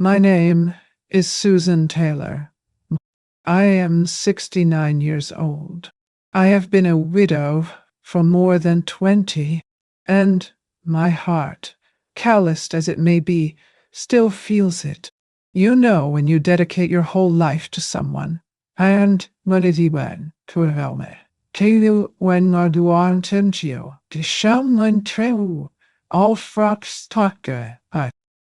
My name is Susan Taylor. I am 69 years old. I have been a widow for more than 20, and my heart, calloused as it may be, still feels it. You know when you dedicate your whole life to someone, and when it even to help me. Tell when I do want you, to someone true, all frogs talker.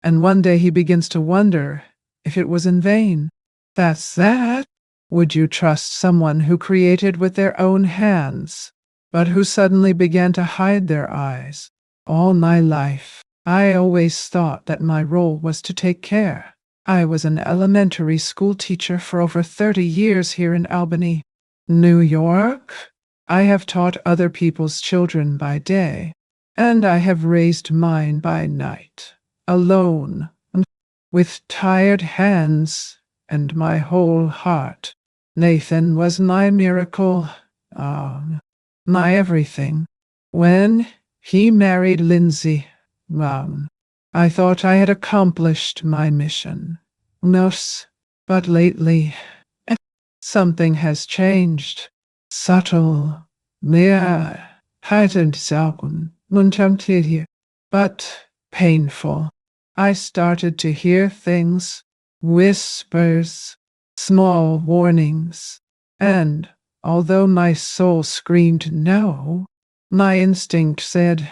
And one day he begins to wonder if it was in vain. That's that. Would you trust someone who created with their own hands, but who suddenly began to hide their eyes? All my life, I always thought that my role was to take care. I was an elementary school teacher for over 30 years here in Albany, New York. I have taught other people's children by day, and I have raised mine by night, alone, with tired hands and my whole heart. Nathan was my miracle, my everything. When he married Lindsay, I thought I had accomplished my mission. Nurse, but lately, something has changed. Subtle, mere, heightened sound, but painful. I started to hear things, whispers, small warnings, and although my soul screamed no, my instinct said,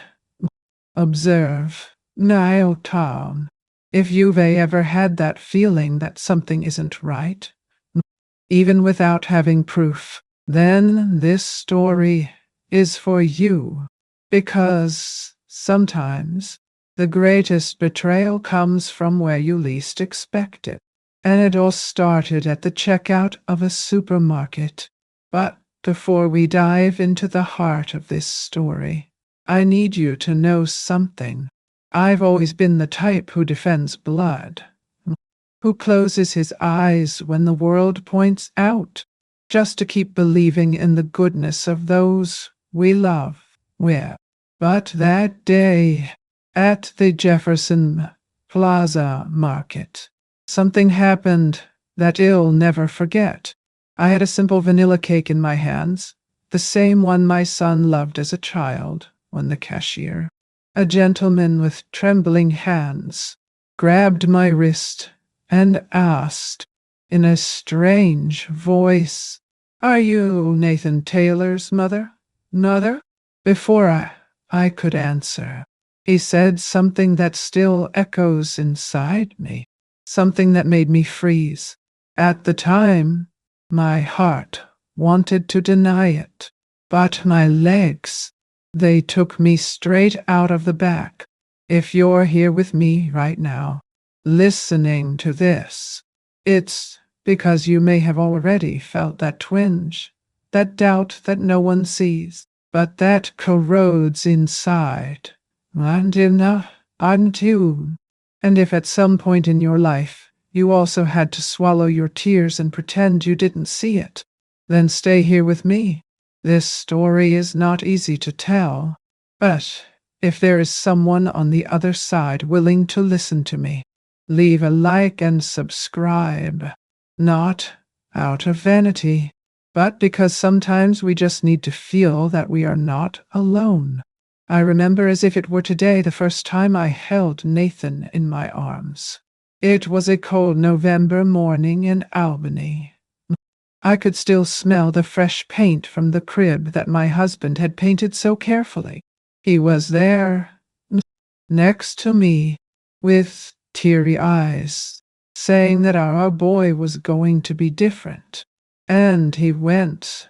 observe, Nile Town. If you've ever had that feeling that something isn't right, even without having proof, then this story is for you, because sometimes the greatest betrayal comes from where you least expect it. And it all started at the checkout of a supermarket. But before we dive into the heart of this story, I need you to know something. I've always been the type who defends blood, who closes his eyes when the world points out, just to keep believing in the goodness of those we love. But that day, at the Jefferson Plaza Market, something happened that I'll never forget. I had a simple vanilla cake in my hands, the same one my son loved as a child, when the cashier, a gentleman with trembling hands, grabbed my wrist and asked, in a strange voice, "Are you Nathan Taylor's mother?" Mother? Before I could answer, he said something that still echoes inside me, something that made me freeze. At the time, my heart wanted to deny it, but my legs, they took me straight out of the back. If you're here with me right now, listening to this, it's because you may have already felt that twinge, that doubt that no one sees, but that corrodes inside. And if at some point in your life you also had to swallow your tears and pretend you didn't see it, then stay here with me. This story is not easy to tell, but if there is someone on the other side willing to listen to me, leave a like and subscribe. Not out of vanity, but because sometimes we just need to feel that we are not alone. I remember as if it were today the first time I held Nathan in my arms. It was a cold November morning in Albany. I could still smell the fresh paint from the crib that my husband had painted so carefully. He was there, next to me, with teary eyes, saying that our boy was going to be different. And he went.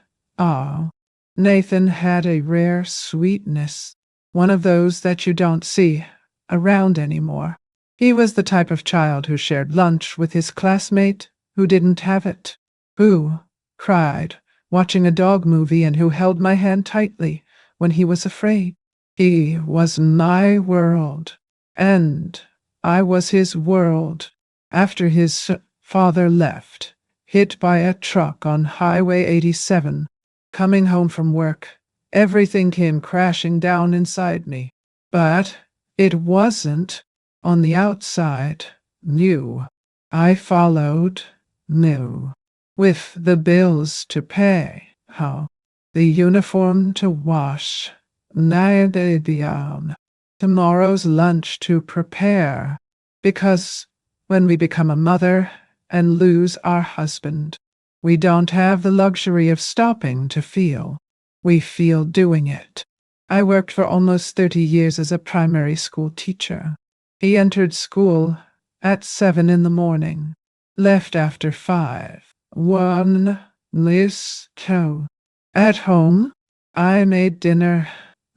Nathan had a rare sweetness, one of those that you don't see around anymore. He was the type of child who shared lunch with his classmate who didn't have it, who cried watching a dog movie, and who held my hand tightly when he was afraid. He was my world, and I was his world. After his father left, hit by a truck on Highway 87, coming home from work, everything came crashing down inside me. But it wasn't, on the outside, new. I followed, new, with the bills to pay, how, the uniform to wash, down, tomorrow's lunch to prepare, because when we become a mother and lose our husband, we don't have the luxury of stopping to feel. We feel doing it. I worked for almost 30 years as a primary school teacher. He entered school at 7 in the morning, left after 5. 1, this, 2. At home, I made dinner.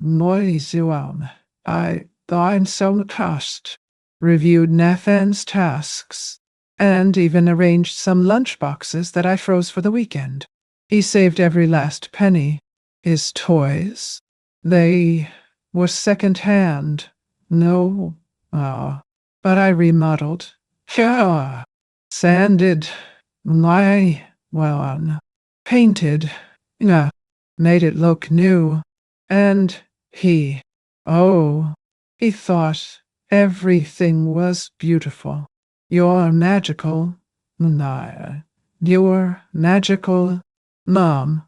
I'm so cost, reviewed Nathan's tasks, and even arranged some lunch boxes that I froze for the weekend. He saved every last penny. His toys, they were second-hand. No, but I remodeled, sanded, painted, made it look new. And oh, he thought everything was beautiful. You're magical. You're magical, Mom.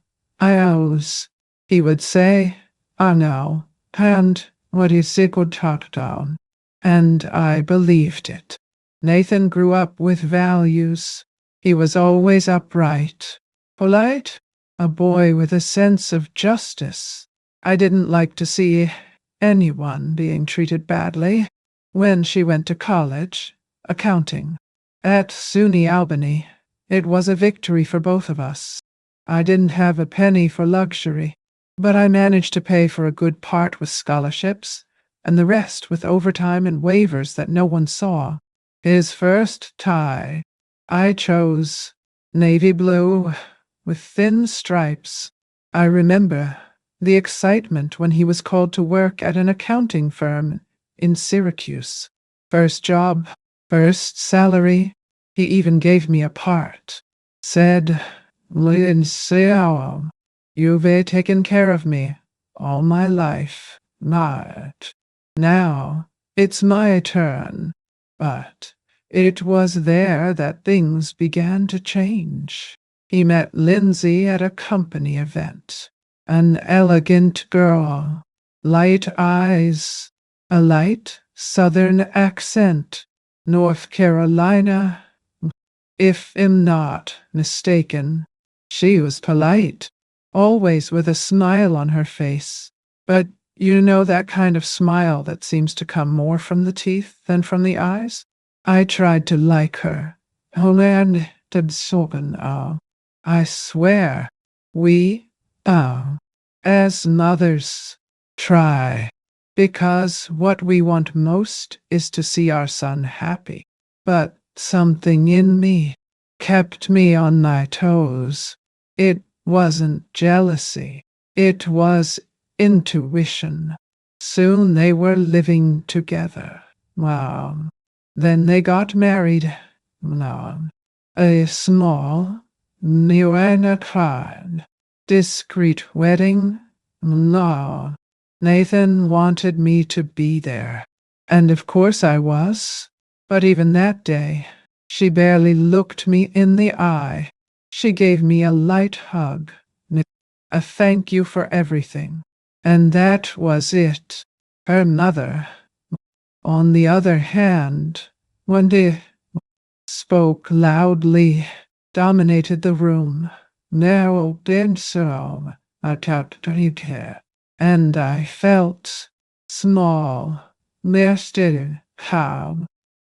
He would say, I know, and what he said would talk down. And I believed it. Nathan grew up with values. He was always upright, polite, a boy with a sense of justice. I didn't like to see anyone being treated badly. When she went to college, accounting, at SUNY Albany, it was a victory for both of us. I didn't have a penny for luxury, but I managed to pay for a good part with scholarships, and the rest with overtime and waivers that no one saw. His first tie, I chose navy blue with thin stripes. I remember the excitement when he was called to work at an accounting firm in Syracuse. First job, first salary. He even gave me a part. Said, Lindsay, you've taken care of me all my life. Not. Now it's my turn. But it was there that things began to change. He met Lindsay at a company event. An elegant girl, light eyes, a light southern accent, North Carolina. If I'm not mistaken, she was polite, always with a smile on her face. But you know that kind of smile that seems to come more from the teeth than from the eyes? I tried to like her. Holland I swear, we, as mothers, try. Because what we want most is to see our son happy. But something in me kept me on my toes. It wasn't jealousy. It was intuition. Soon they were living together. Then they got married. A small, new and kind, discreet wedding. Nathan wanted me to be there. And of course I was. But even that day, she barely looked me in the eye. She gave me a light hug, a thank you for everything. And that was it. Her mother, on the other hand, one day, spoke loudly, dominated the room. Now did so, and I felt small, nested,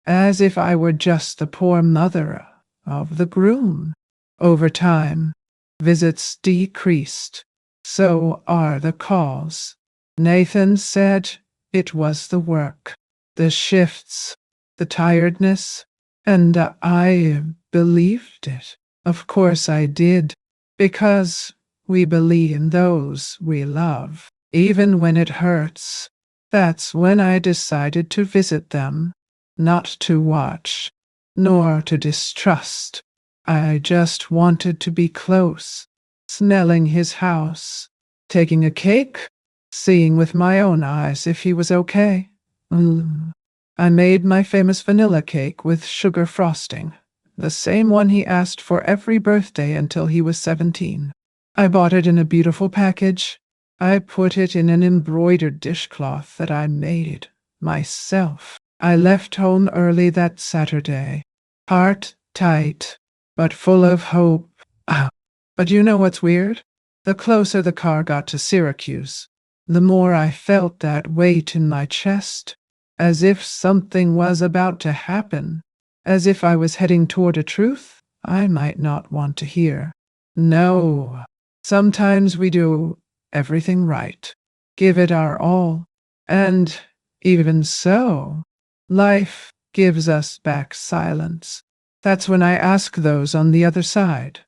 as if I were just the poor mother of the groom. Over time, visits decreased. So are the calls. Nathan said it was the work, the shifts, the tiredness, and I believed it. Of course I did, because we believe in those we love, even when it hurts. That's when I decided to visit them, not to watch, nor to distrust. I just wanted to be close, smelling his house, taking a cake, seeing with my own eyes if he was okay. I made my famous vanilla cake with sugar frosting. The same one he asked for every birthday until he was 17. I bought it in a beautiful package. I put it in an embroidered dishcloth that I made myself. I left home early that Saturday, heart tight, but full of hope. But you know what's weird? The closer the car got to Syracuse, the more I felt that weight in my chest, as if something was about to happen, as if I was heading toward a truth I might not want to hear. No, sometimes we do everything right, give it our all, and even so, life gives us back silence. That's when I ask those on the other side.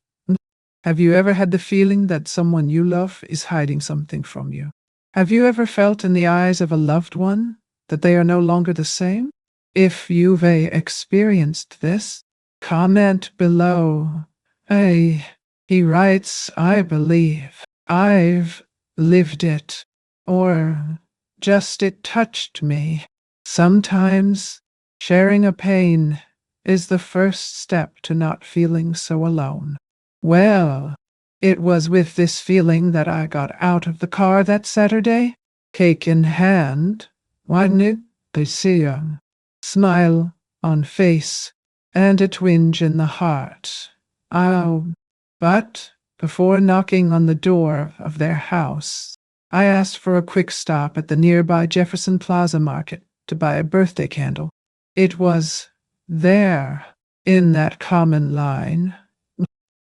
Have you ever had the feeling that someone you love is hiding something from you? Have you ever felt in the eyes of a loved one that they are no longer the same? If you've experienced this, comment below. He writes, I believe I've lived it, or just it touched me. Sometimes sharing a pain is the first step to not feeling so alone. Well, it was with this feeling that I got out of the car that Saturday, cake in hand, one young smile on face, and a twinge in the heart. But before knocking on the door of their house, I asked for a quick stop at the nearby Jefferson Plaza Market to buy a birthday candle. It was there, in that common line,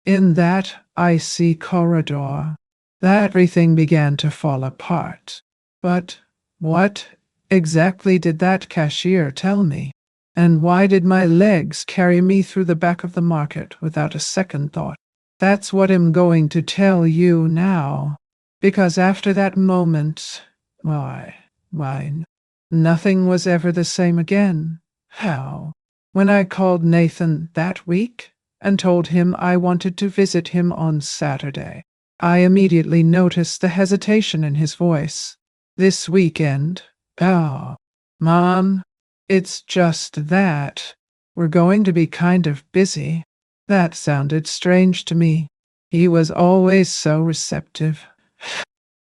in that icy corridor, that everything began to fall apart. But what exactly did that cashier tell me? And why did my legs carry me through the back of the market without a second thought? That's what I'm going to tell you now. Because after that moment, why, nothing was ever the same again. How? When I called Nathan that week and told him I wanted to visit him on Saturday, I immediately noticed the hesitation in his voice. This weekend, Mom, it's just that we're going to be kind of busy. That sounded strange to me. He was always so receptive,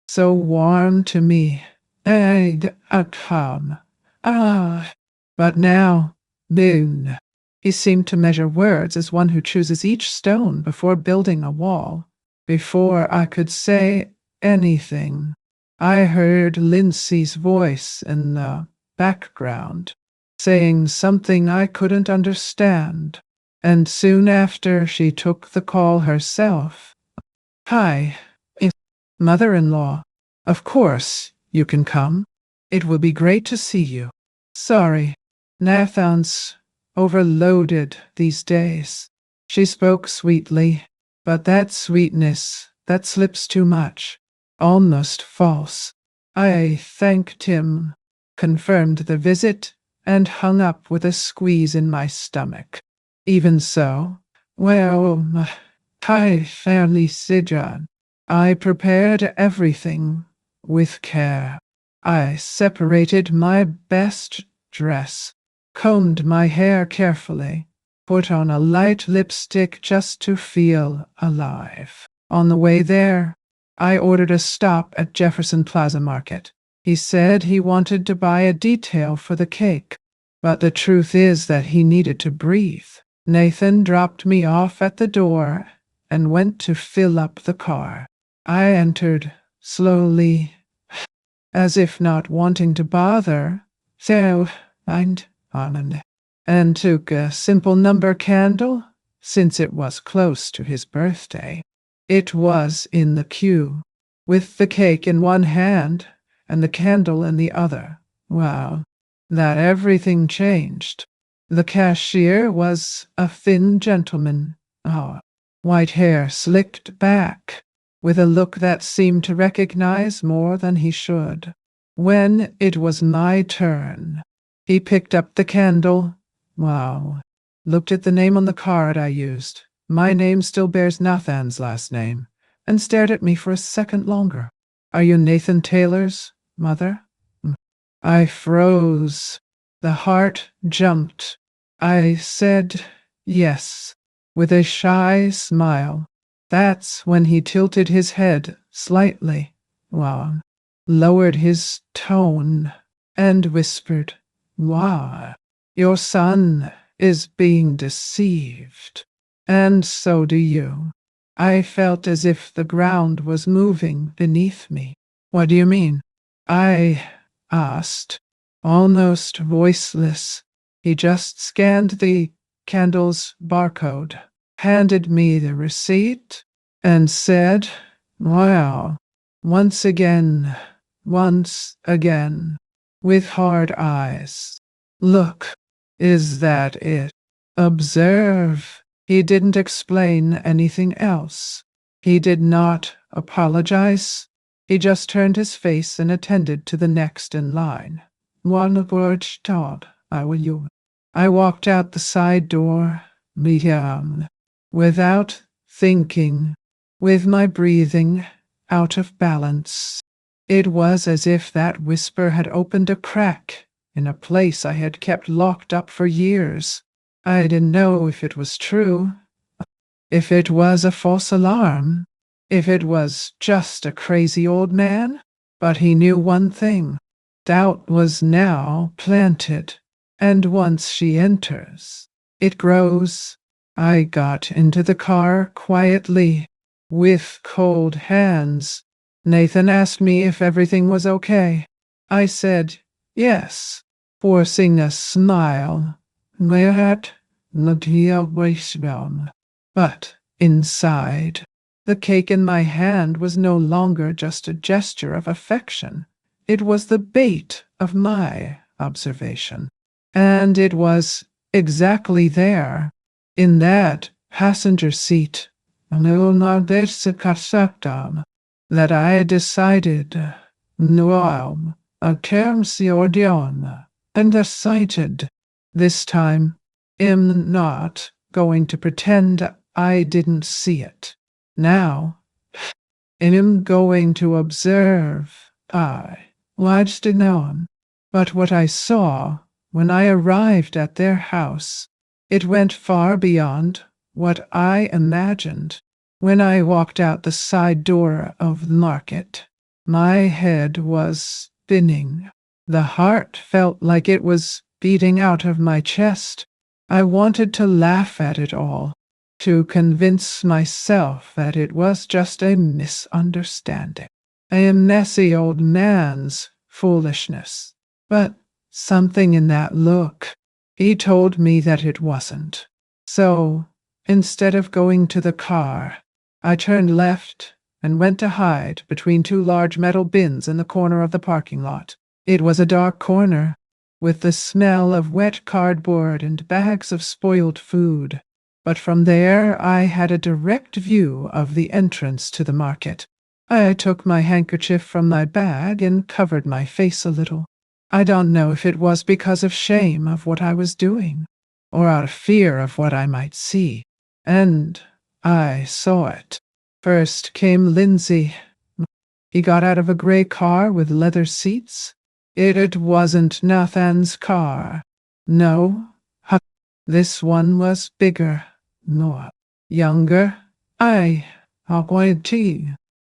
so warm to me. And calm. But now, boom. He seemed to measure words as one who chooses each stone before building a wall. Before I could say anything, I heard Lindsay's voice in the background, saying something I couldn't understand. And soon after, she took the call herself. Hi, it's mother-in-law. Of course, you can come. It will be great to see you. Sorry, Nathan's overloaded these days. She spoke sweetly, but that sweetness, that slips too much. Almost false. I thanked him, confirmed the visit, and hung up with a squeeze in my stomach. Even so, well, I fairly said, I prepared everything with care. I separated my best dress, combed my hair carefully, put on a light lipstick just to feel alive. On the way there, I ordered a stop at Jefferson Plaza Market. He said he wanted to buy a detail for the cake, but the truth is that he needed to breathe. Nathan dropped me off at the door and went to fill up the car. I entered slowly, as if not wanting to bother, and took a simple number candle, since it was close to his birthday. It was in the queue, with the cake in one hand and the candle in the other. Wow, that everything changed. The cashier was a thin gentleman, white hair slicked back, with a look that seemed to recognize more than he should. When it was my turn, he picked up the candle, looked at the name on the card I used. My name still bears Nathan's last name, and stared at me for a second longer. Are you Nathan Taylor's mother? I froze. The heart jumped. I said, Yes, with a shy smile. That's when he tilted his head slightly, well, lowered his tone, and whispered, "Why, your son is being deceived, and so do you." I felt as if the ground was moving beneath me. "What do you mean?" I asked, almost voiceless. He just scanned the candle's barcode, handed me the receipt, and said, "Well, once again, once again," with hard eyes. "Look, is that it? Observe." He didn't explain anything else. He did not apologize. He just turned his face and attended to the next in line. "One word, Todd, I will you." I walked out the side door, without thinking, with my breathing out of balance. It was as if that whisper had opened a crack in a place I had kept locked up for years. I didn't know if it was true, if it was a false alarm, if it was just a crazy old man. But he knew one thing: doubt was now planted, and once she enters, it grows. I got into the car quietly, with cold hands. Nathan asked me if everything was okay. I said yes, forcing a smile. But inside, the cake in my hand was no longer just a gesture of affection. It was the bait of my observation. And it was exactly there, in that passenger seat, that I decided, no, a term and decided, this time, I'm not going to pretend I didn't see it. Now, I'm going to observe. I watched it on. But what I saw when I arrived at their house, it went far beyond what I imagined. When I walked out the side door of the market, my head was spinning. The heart felt like it was beating out of my chest. I wanted to laugh at it all, to convince myself that it was just a misunderstanding, a messy old man's foolishness. But something in that look, he told me that it wasn't. So, instead of going to the car, I turned left and went to hide between two large metal bins in the corner of the parking lot. It was a dark corner, with the smell of wet cardboard and bags of spoiled food. But from there I had a direct view of the entrance to the market. I took my handkerchief from my bag and covered my face a little. I don't know if it was because of shame of what I was doing, or out of fear of what I might see. And I saw it. First came Lindsay. He got out of a gray car with leather seats. It wasn't Nathan's car. No, this one was bigger, more younger.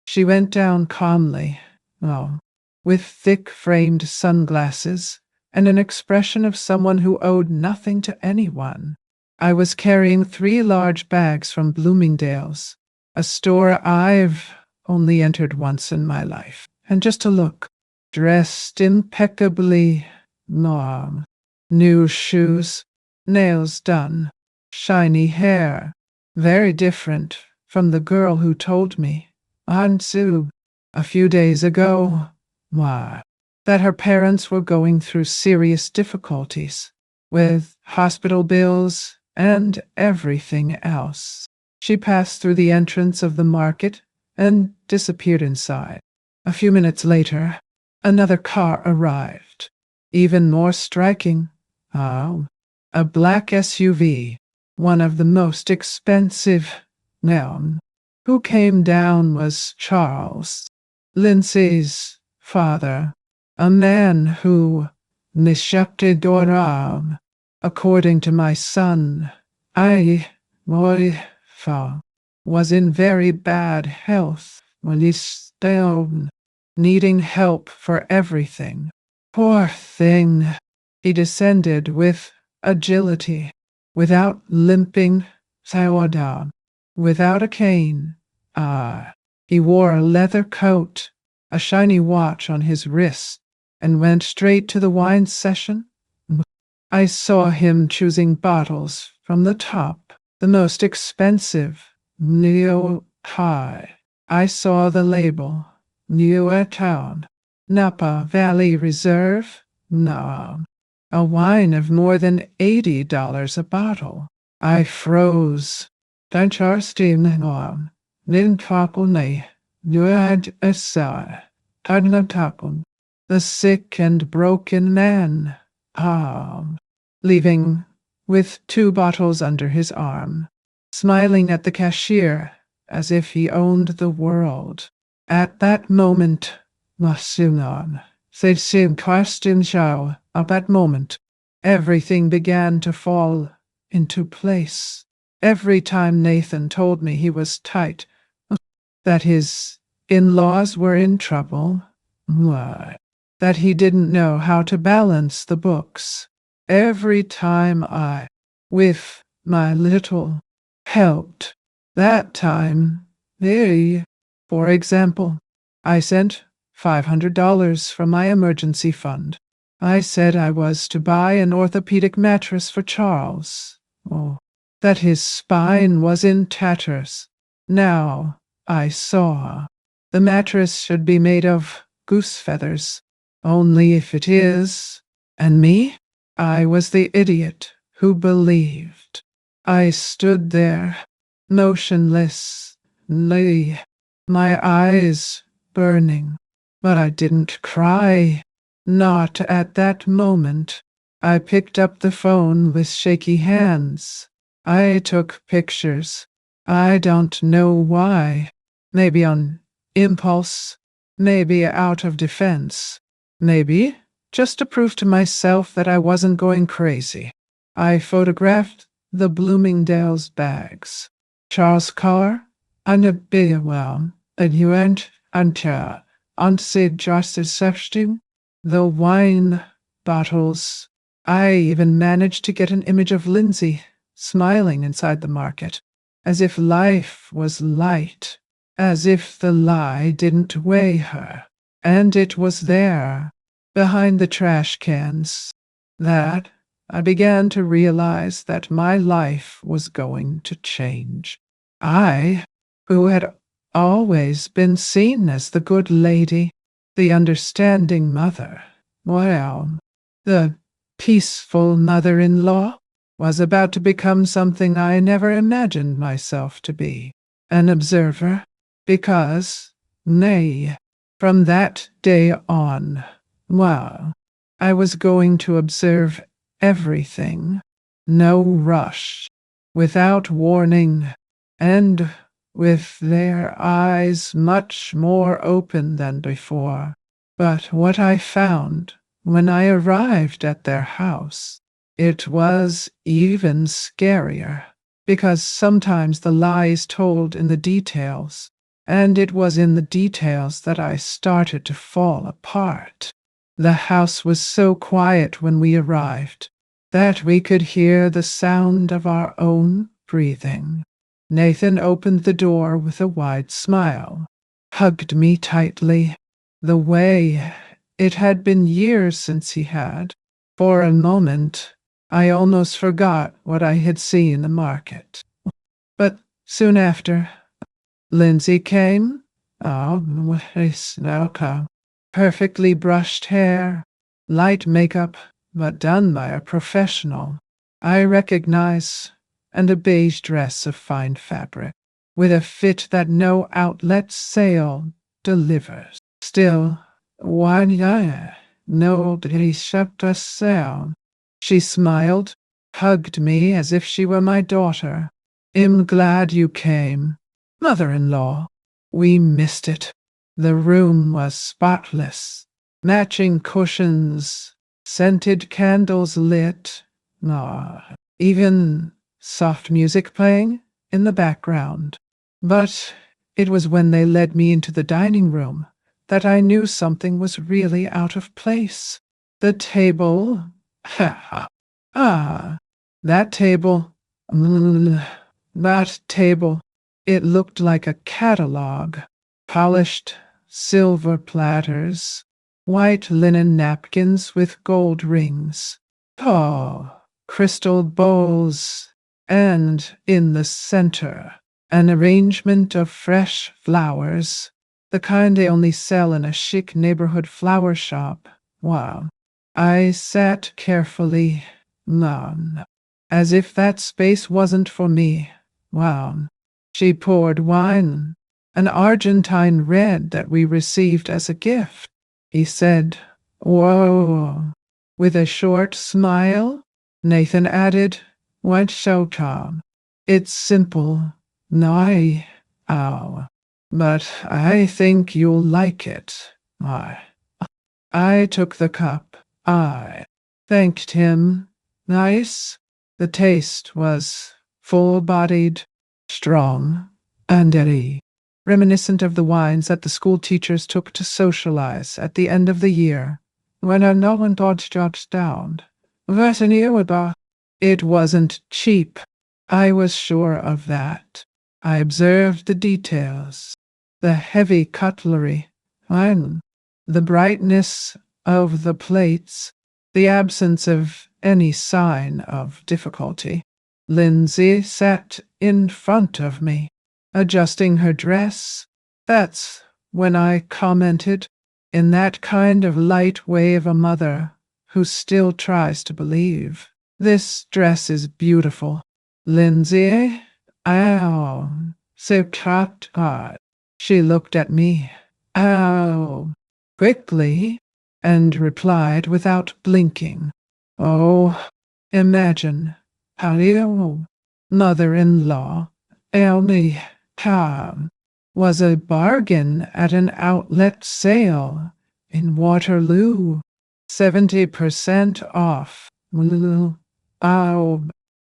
She went down calmly, with thick framed sunglasses and an expression of someone who owed nothing to anyone. I was carrying 3 large bags from Bloomingdale's, a store I've only entered once in my life, and just to look, dressed impeccably, new shoes, nails done, shiny hair, very different from the girl who told me, Aunt Sue, a few days ago, that her parents were going through serious difficulties with hospital bills and everything else. She passed through the entrance of the market and disappeared inside. A few minutes later, another car arrived. Even more striking, a black SUV, one of the most expensive. Who came down was Charles, Lindsay's father, a man who, according to my son, I, my father, was in very bad health when he stone, needing help for everything. Poor thing. He descended with agility, without limping, down, without a cane. He wore a leather coat, a shiny watch on his wrist, and went straight to the wine session. I saw him choosing bottles from the top, the most expensive, Neo High. I saw the label, New Town, Napa Valley Reserve, no, a wine of more than $80 a bottle. I froze. Tancharstein Nin Kapone, Nuad Esa, Tadnatakun, the sick and broken man, leaving with 2 bottles under his arm, smiling at the cashier as if he owned the world. At that moment, Masunan, said Sim Karstin Shao, at that moment, everything began to fall into place. Every time Nathan told me he was tight, that his in-laws were in trouble, that he didn't know how to balance the books. Every time I, with my little, helped. That time, for example, I sent $500 from my emergency fund. I said I was to buy an orthopedic mattress for Charles. That his spine was in tatters. Now, I saw. The mattress should be made of goose feathers. Only if it is. And me? I was the idiot who believed. I stood there, motionless, my eyes burning. But I didn't cry. Not at that moment. I picked up the phone with shaky hands. I took pictures. I don't know why. Maybe on impulse. Maybe out of defense. Maybe just to prove to myself that I wasn't going crazy. I photographed the Bloomingdale's bags. Charles Carr, and a big one, and you went until unsaid justice sepsting, the wine bottles. I even managed to get an image of Lindsay smiling inside the market, as if life was light, as if the lie didn't weigh her. And it was there, behind the trash cans, that I began to realize that my life was going to change. I, who had always been seen as the good lady, the understanding mother, well, the peaceful mother-in-law, was about to become something I never imagined myself to be, an observer, because, nay, from that day on, well, I was going to observe everything, no rush, without warning, and with their eyes much more open than before. But what I found when I arrived at their house, it was even scarier, because sometimes the lie is told in the details, and it was in the details that I started to fall apart. The house was so quiet when we arrived that we could hear the sound of our own breathing. Nathan opened the door with a wide smile, hugged me tightly, the way it had been years since he had. For a moment, I almost forgot what I had seen in the market. But soon after, Lindsay came. Perfectly brushed hair, light makeup, but done by a professional, I recognize, and a beige dress of fine fabric, with a fit that no outlet sale delivers. Still, why no a sound. She smiled, hugged me as if she were my daughter. I'm glad you came, mother-in-law. We missed it. The room was spotless, matching cushions, scented candles lit, even soft music playing in the background. But it was when they led me into the dining room that I knew something was really out of place. The table. Ah, that table. That table. It looked like a catalog. Polished silver platters, white linen napkins with gold rings. Oh, crystal bowls, and in the center, an arrangement of fresh flowers, the kind they only sell in a chic neighborhood flower shop. Wow. I sat carefully, none, as if that space wasn't for me. Wow. She poured wine, an Argentine red that we received as a gift. He said, "Whoa." With a short smile, Nathan added, "Why so calm? It's simple. No, but I think you'll like it." I took the cup. I thanked him. Nice. The taste was full-bodied, strong, and airy, reminiscent of the wines that the school teachers took to socialize at the end of the year, when no one dodged down. It wasn't cheap. I was sure of that. I observed the details, the heavy cutlery, and the brightness of the plates, the absence of any sign of difficulty. Lindsay sat in front of me, adjusting her dress. That's when I commented, in that kind of light way of a mother who still tries to believe. "This dress is beautiful. Lindsay, ow, so cut God." She looked at me, ow, quickly, and replied without blinking, "Oh, imagine how you, mother-in-law, only come, was a bargain at an outlet sale in Waterloo, 70% off." Oh,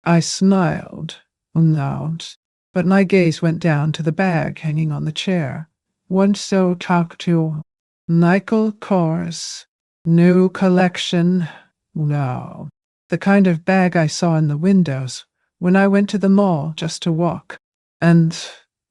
I smiled, but my gaze went down to the bag hanging on the chair. Once so talk to Michael Kors, new collection. No, the kind of bag I saw in the windows when I went to the mall just to walk. And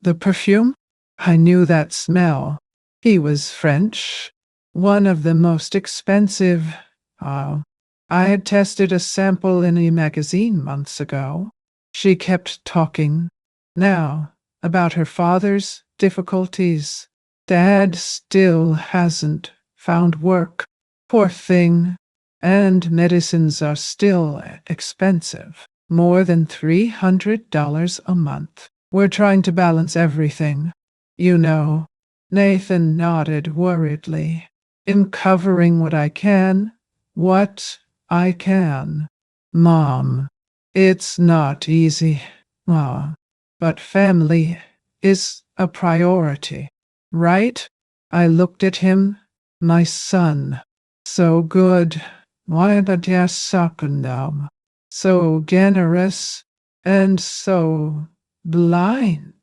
the perfume? I knew that smell. He was French, one of the most expensive. Oh, I had tested a sample in a magazine months ago. She kept talking, now, about her father's difficulties. Dad still hasn't found work. Poor thing. And medicines are still expensive. More than $300 a month. We're trying to balance everything. You know. Nathan nodded worriedly. "I'm covering what I can. What I can. Mom, it's not easy. But family is a priority, right?" I looked at him. My son. So good. Why did you suck now? So generous and so blind.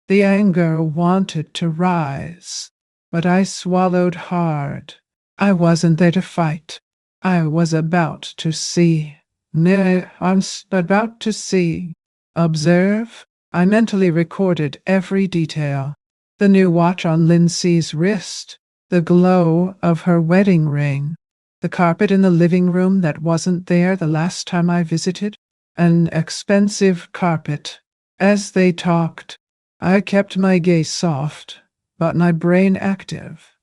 The anger wanted to rise, but I swallowed hard. I wasn't there to fight. I was about to see. I'm about to see. Observe. I mentally recorded every detail. The new watch on Lindsay's wrist, the glow of her wedding ring, the carpet in the living room that wasn't there the last time I visited, an expensive carpet. As they talked, I kept my gaze soft, but my brain active.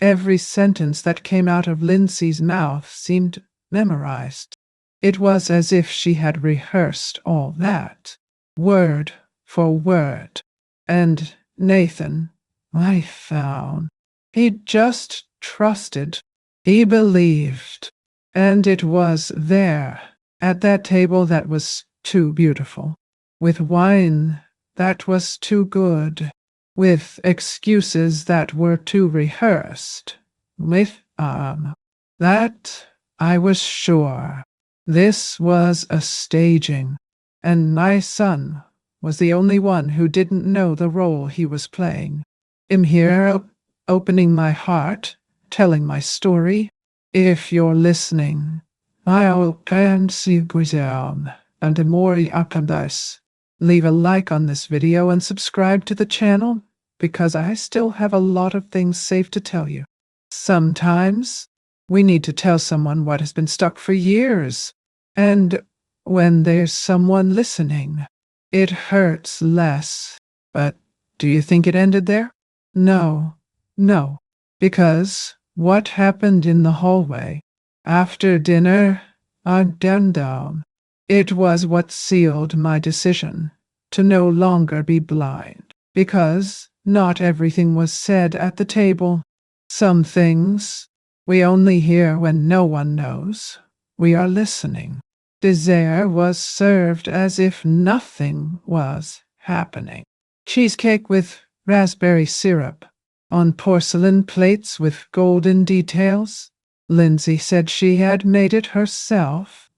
Every sentence that came out of Lindsay's mouth seemed memorized. It was as if she had rehearsed all that, word for word. And Nathan, I found, he just trusted. He believed. And it was there, at that table that was too beautiful, with wine that was too good, with excuses that were too rehearsed, with that I was sure. This was a staging. and my son was the only one who didn't know the role he was playing. I'm here opening my heart, telling my story. If you're listening, I'll can see down and Amori Akabas. Leave a like on this video and subscribe to the channel because I still have a lot of things safe to tell you. Sometimes we need to tell someone what has been stuck for years. And when there's someone listening, it hurts less. But do you think it ended there? No, no, because what happened in the hallway after dinner on down, it was what sealed my decision to no longer be blind, because not everything was said at the table. Some things we only hear when no one knows we are listening. Dessert was served as if nothing was happening. Cheesecake with raspberry syrup on porcelain plates with golden details. Lindsay said she had made it herself.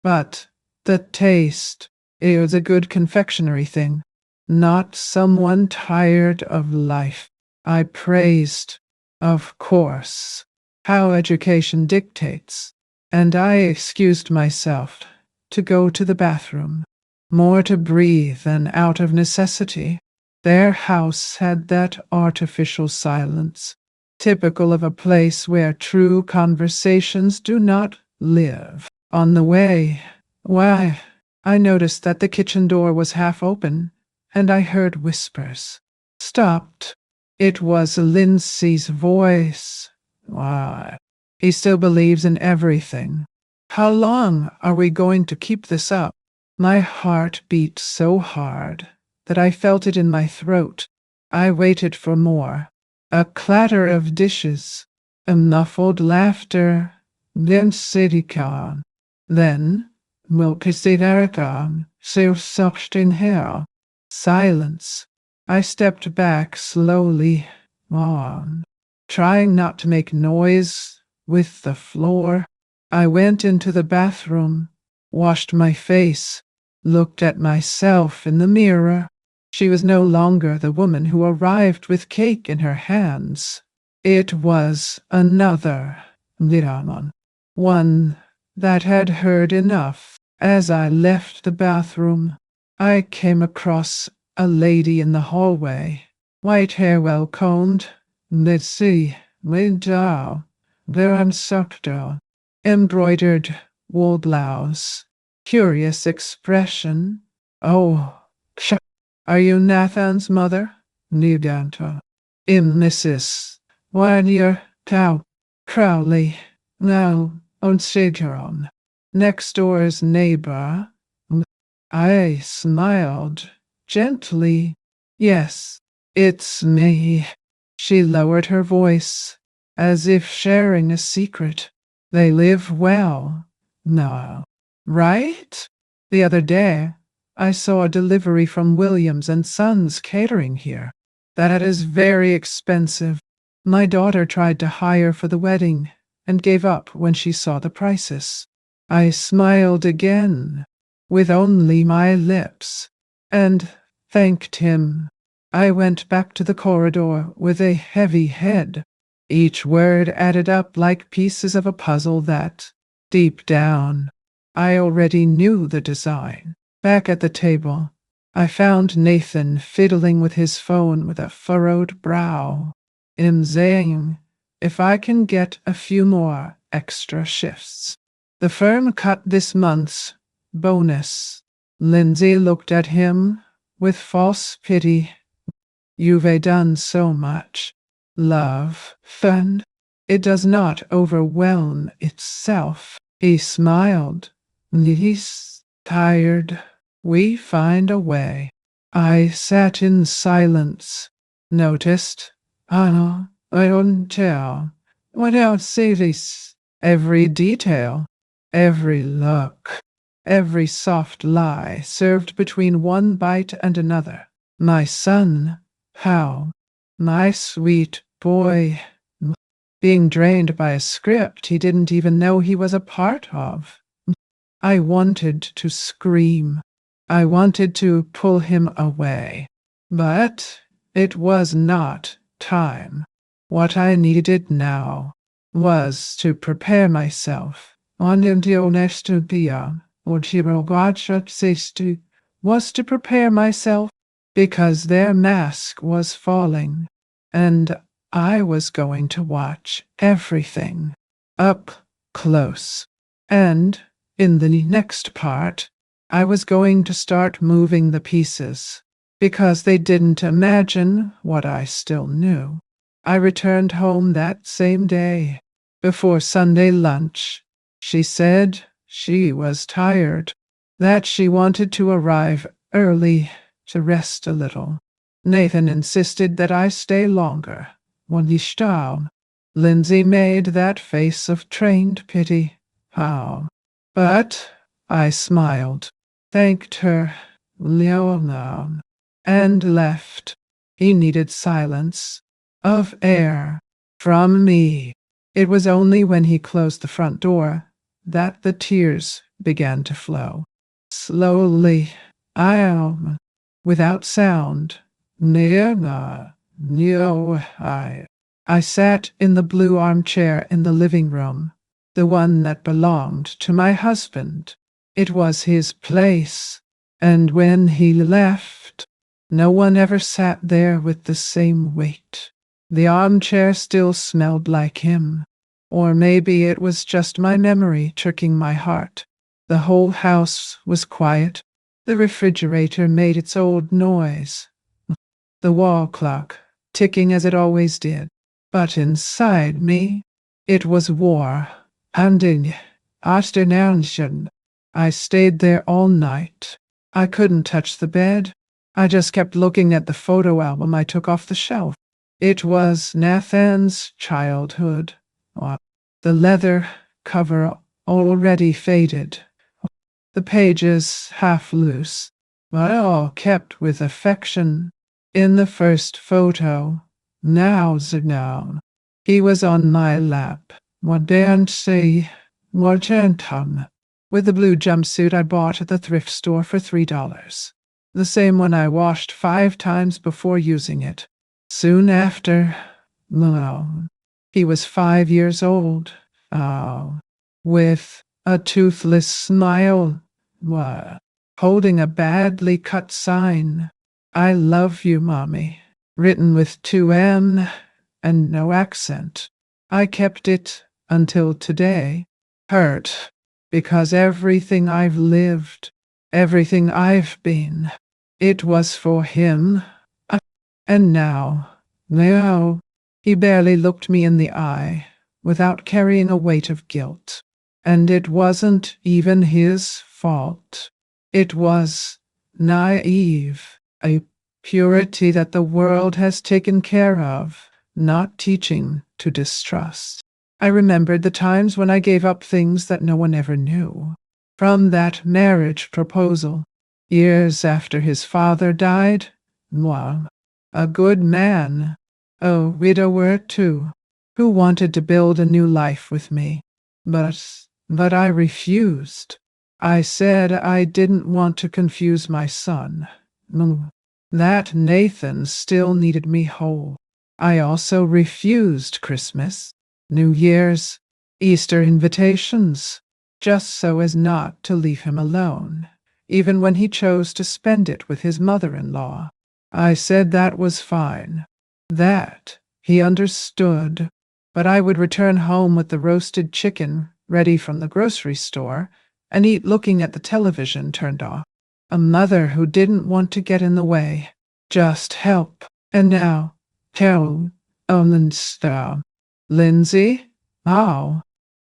But the taste, it was a good confectionery thing, not someone tired of life. I praised, of course, how education dictates, and I excused myself to go to the bathroom, more to breathe than out of necessity. Their house had that artificial silence, typical of a place where true conversations do not live. On the way, I noticed that the kitchen door was half open, and I heard whispers. Stopped. It was Lindsay's voice. He still believes in everything. How long are we going to keep this up? My heart beat so hard that I felt it in my throat. I waited for more. A clatter of dishes, a muffled laughter, then Sidikan. Then, Milkisidarikam, so sucked in hair. Silence. I stepped back slowly, trying not to make noise with the floor. I went into the bathroom, washed my face, looked at myself in the mirror. She was no longer the woman who arrived with cake in her hands. It was another Liramon, one that had heard enough. As I left the bathroom, I came across a lady in the hallway, white hair well combed. Let's see, Linda, there I'm sucked down. Embroidered wool blouse, curious expression. Oh, are you Nathan's mother? Nidanta. Mrs. Warrior Cow Crowley. Now on Sidron. Next door's neighbor. I smiled gently. Yes, it's me. She lowered her voice, as if sharing a secret. They live well now, right? The other day, I saw a delivery from Williams and Sons Catering here. That is very expensive. My daughter tried to hire for the wedding and gave up when she saw the prices. I smiled again, with only my lips, and thanked him. I went back to the corridor with a heavy head. Each word added up like pieces of a puzzle that, deep down, I already knew the design. Back at the table, I found Nathan fiddling with his phone with a furrowed brow. Saying, if I can get a few more extra shifts. The firm cut this month's bonus. Lindsay looked at him with false pity. You've done so much. Love, fun. It does not overwhelm itself. He smiled. He's tired. We find a way. I sat in silence. Noticed. I don't tell. What else say this? Every detail. Every look. Every soft lie served between one bite and another. My son. How? My sweet boy. Being drained by a script he didn't even know he was a part of. I wanted to scream. I wanted to pull him away. But it was not time. What I needed now was to prepare myself. Was to prepare myself because their mask was falling, and I was going to watch everything up close. And in the next part, I was going to start moving the pieces because they didn't imagine what I still knew. I returned home that same day before Sunday lunch. She said she was tired, that she wanted to arrive early to rest a little. Nathan insisted that I stay longer. Lindsay made that face of trained pity. How? But I smiled, thanked her, Leona, and left. He needed silence of air from me. It was only when he closed the front door that the tears began to flow. Slowly, without sound, I sat in the blue armchair in the living room, the one that belonged to my husband. It was his place, and when he left, no one ever sat there with the same weight. The armchair still smelled like him, or maybe it was just my memory tricking my heart. The whole house was quiet. The refrigerator made its old noise. The wall clock ticking as it always did. But inside me, it was war. And in Asternation, I stayed there all night. I couldn't touch the bed. I just kept looking at the photo album I took off the shelf. It was Nathan's childhood. The leather cover already faded. The pages half loose, but all kept with affection. In the first photo, he was on my lap. With the blue jumpsuit I bought at the thrift store for $3. The same one I washed 5 times before using it. Soon after, he was 5 years old. With a toothless smile, holding a badly cut sign. I love you, Mommy, written with 2 M and no accent. I kept it until today. Hurt, because everything I've lived, everything I've been, it was for him. And now, he barely looked me in the eye without carrying a weight of guilt. And it wasn't even his fault. It was naive, a purity that the world has taken care of, not teaching to distrust. I remembered the times when I gave up things that no one ever knew. From that marriage proposal, years after his father died, a good man, a widower too, who wanted to build a new life with me. But I refused. I said I didn't want to confuse my son. That Nathan still needed me whole. I also refused Christmas, New Year's, Easter invitations, just so as not to leave him alone, even when he chose to spend it with his mother-in-law. I said that was fine, that he understood, but I would return home with the roasted chicken ready from the grocery store and eat looking at the television turned off. A mother who didn't want to get in the way, just help. And now, Lindsay,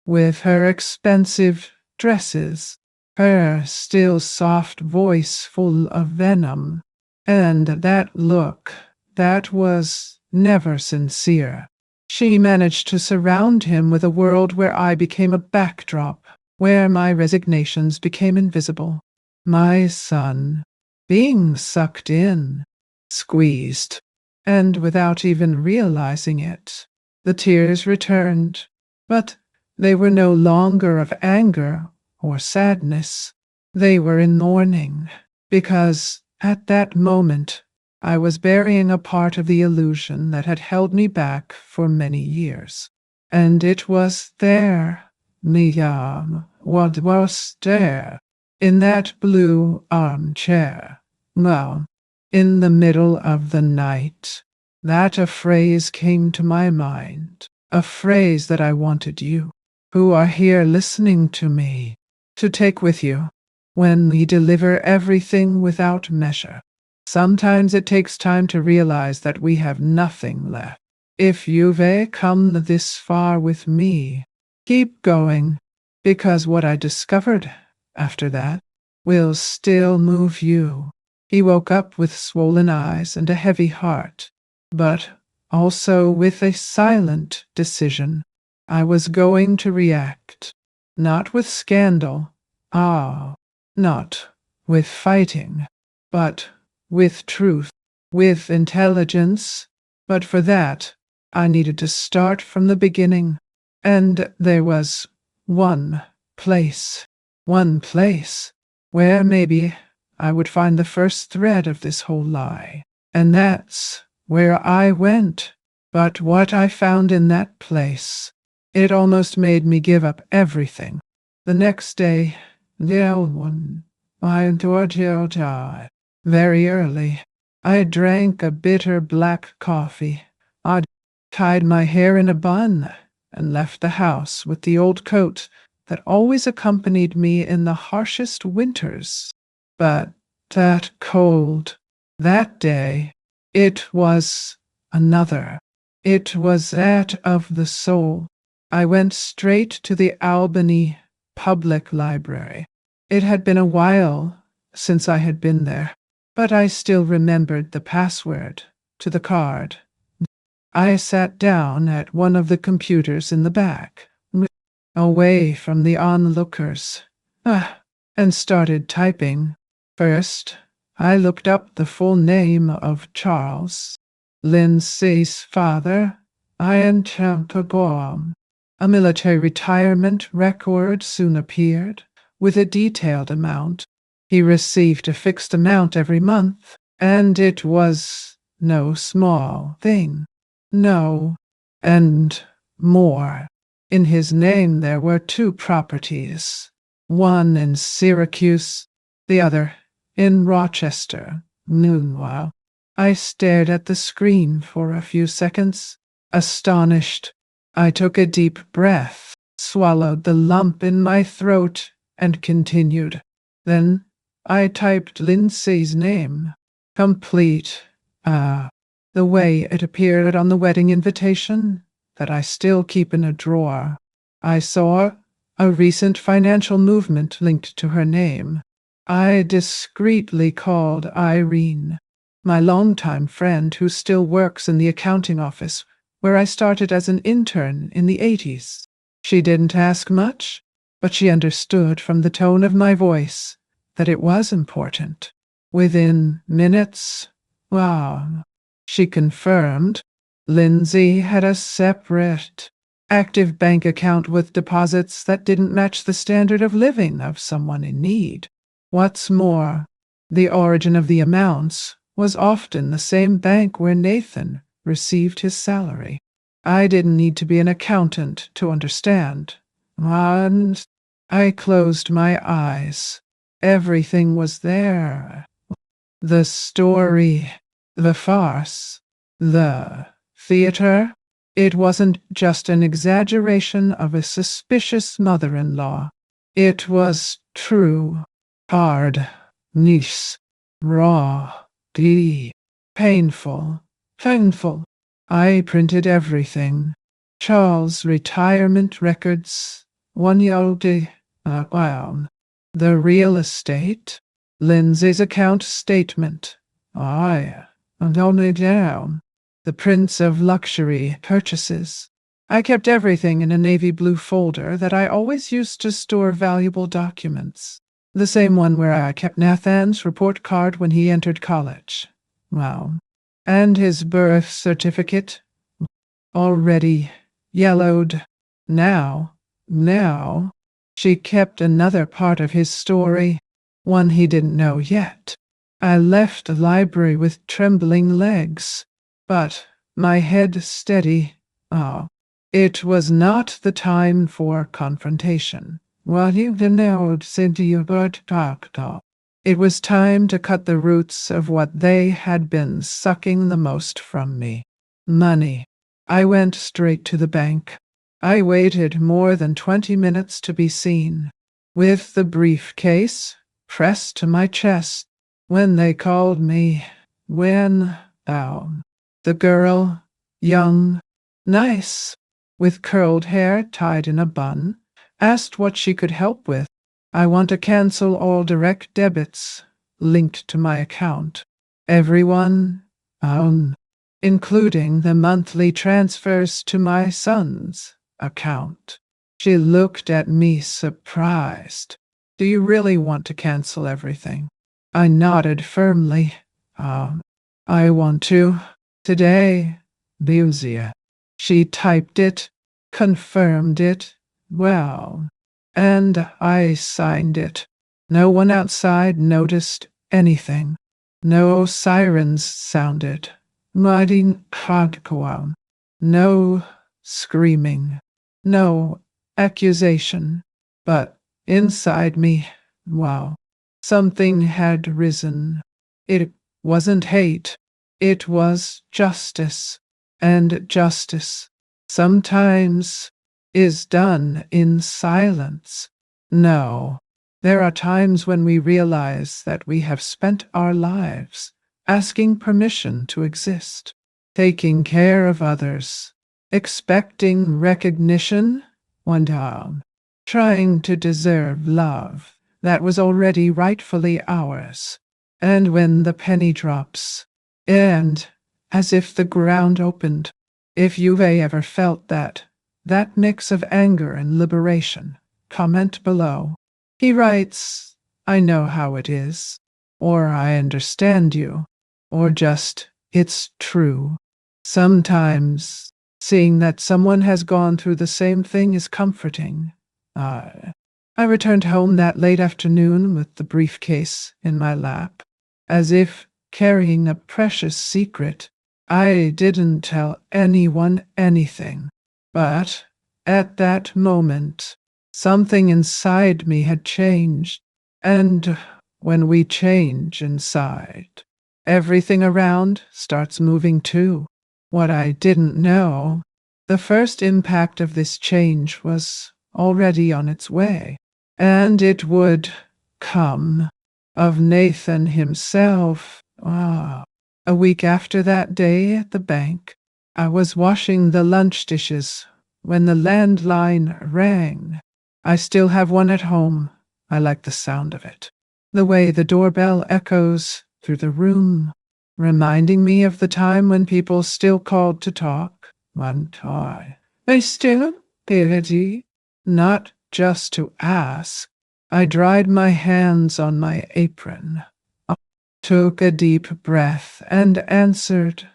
with her expensive dresses, her still soft voice full of venom, and that look that was never sincere. She managed to surround him with a world where I became a backdrop, where my resignations became invisible. My son, being sucked in, squeezed, and without even realizing it, the tears returned, but they were no longer of anger or sadness. They were in mourning, because at that moment I was burying a part of the illusion that had held me back for many years. And it was there, Niam, what was there, in that blue armchair, well, in the middle of the night, that a phrase came to my mind, a phrase that I wanted you, who are here listening to me, to take with you when we deliver everything without measure. Sometimes it takes time to realize that we have nothing left. If you've come this far with me, keep going, because what I discovered after that will still move you. He woke up with swollen eyes and a heavy heart, but also with a silent decision. I was going to react, not with scandal, not with fighting, but with truth, with intelligence. But for that, I needed to start from the beginning. And there was one place where maybe I would find the first thread of this whole lie. And that's where I went. But what I found in that place, it almost made me give up everything. The next day, I died very early. I drank a bitter black coffee. I tied my hair in a bun and left the house with the old coat that always accompanied me in the harshest winters. But that cold, that day, it was another. It was that of the soul. I went straight to the Albany Public Library. It had been a while since I had been there, but I still remembered the password to the card. I sat down at one of the computers in the back, away from the onlookers, and started typing. First, I looked up the full name of Charles Lindsay's father, Ian Champagom. A military retirement record soon appeared, with a detailed amount. He received a fixed amount every month, and it was no small thing. No, and more. In his name there were 2 properties, one in Syracuse, the other in Rochester. Meanwhile, I stared at the screen for a few seconds, astonished. I took a deep breath, swallowed the lump in my throat, and continued. Then I typed Lindsay's name, complete, the way it appeared on the wedding invitation that I still keep in a drawer. I saw a recent financial movement linked to her name. I discreetly called Irene, my longtime friend who still works in the accounting office where I started as an intern in the 80s. She didn't ask much, but she understood from the tone of my voice that it was important. Within minutes, she confirmed Lindsay had a separate, active bank account with deposits that didn't match the standard of living of someone in need. What's more, the origin of the amounts was often the same bank where Nathan received his salary. I didn't need to be an accountant to understand. And I closed my eyes. Everything was there. The story, the farce, the theater. It wasn't just an exaggeration of a suspicious mother-in-law. It was true, hard, nice, raw, deep, painful. I printed everything. Charles' retirement records, 1 year the real estate, Lindsay's account statement, and only down, the prints of luxury purchases. I kept everything in a navy blue folder that I always used to store valuable documents. The same one where I kept Nathan's report card when he entered college. And his birth certificate, already yellowed. Now, She kept another part of his story, one he didn't know yet. I left the library with trembling legs, but my head steady. Oh, it was not the time for confrontation. Well, you know, said you but talked. It was time to cut the roots of what they had been sucking the most from me. Money. I went straight to the bank. I waited more than 20 minutes to be seen, with the briefcase pressed to my chest. When they called me, the girl, young, nice, with curled hair tied in a bun, asked what she could help with. I want to cancel all direct debits linked to my account. Everyone, including the monthly transfers to my son's account. She looked at me surprised. Do you really want to cancel everything? I nodded firmly. I want to. Today, Lucia. She typed it, confirmed it, well, and I signed it. No one outside noticed anything. No sirens sounded. Mighty hardcore. No screaming. No accusation. But inside me, something had risen. It wasn't hate. It was justice. And justice sometimes is done in silence. No, there are times when we realize that we have spent our lives asking permission to exist, taking care of others, expecting recognition, trying to deserve love that was already rightfully ours. And when the penny drops, and as if the ground opened, if you've ever felt that mix of anger and liberation, comment below. He writes, I know how it is, or I understand you, or just, it's true. Sometimes seeing that someone has gone through the same thing is comforting. I returned home that late afternoon with the briefcase in my lap, as if carrying a precious secret. I didn't tell anyone anything, but at that moment, something inside me had changed, and when we change inside, everything around starts moving too. What I didn't know, the first impact of this change was already on its way, and it would come of Nathan himself. A week after that day at the bank, I was washing the lunch dishes when the landline rang. I still have one at home. I like the sound of it. The way the doorbell echoes through the room, reminding me of the time when people still called to talk. One time. I still busy, not just to ask. I dried my hands on my apron, took a deep breath, and answered.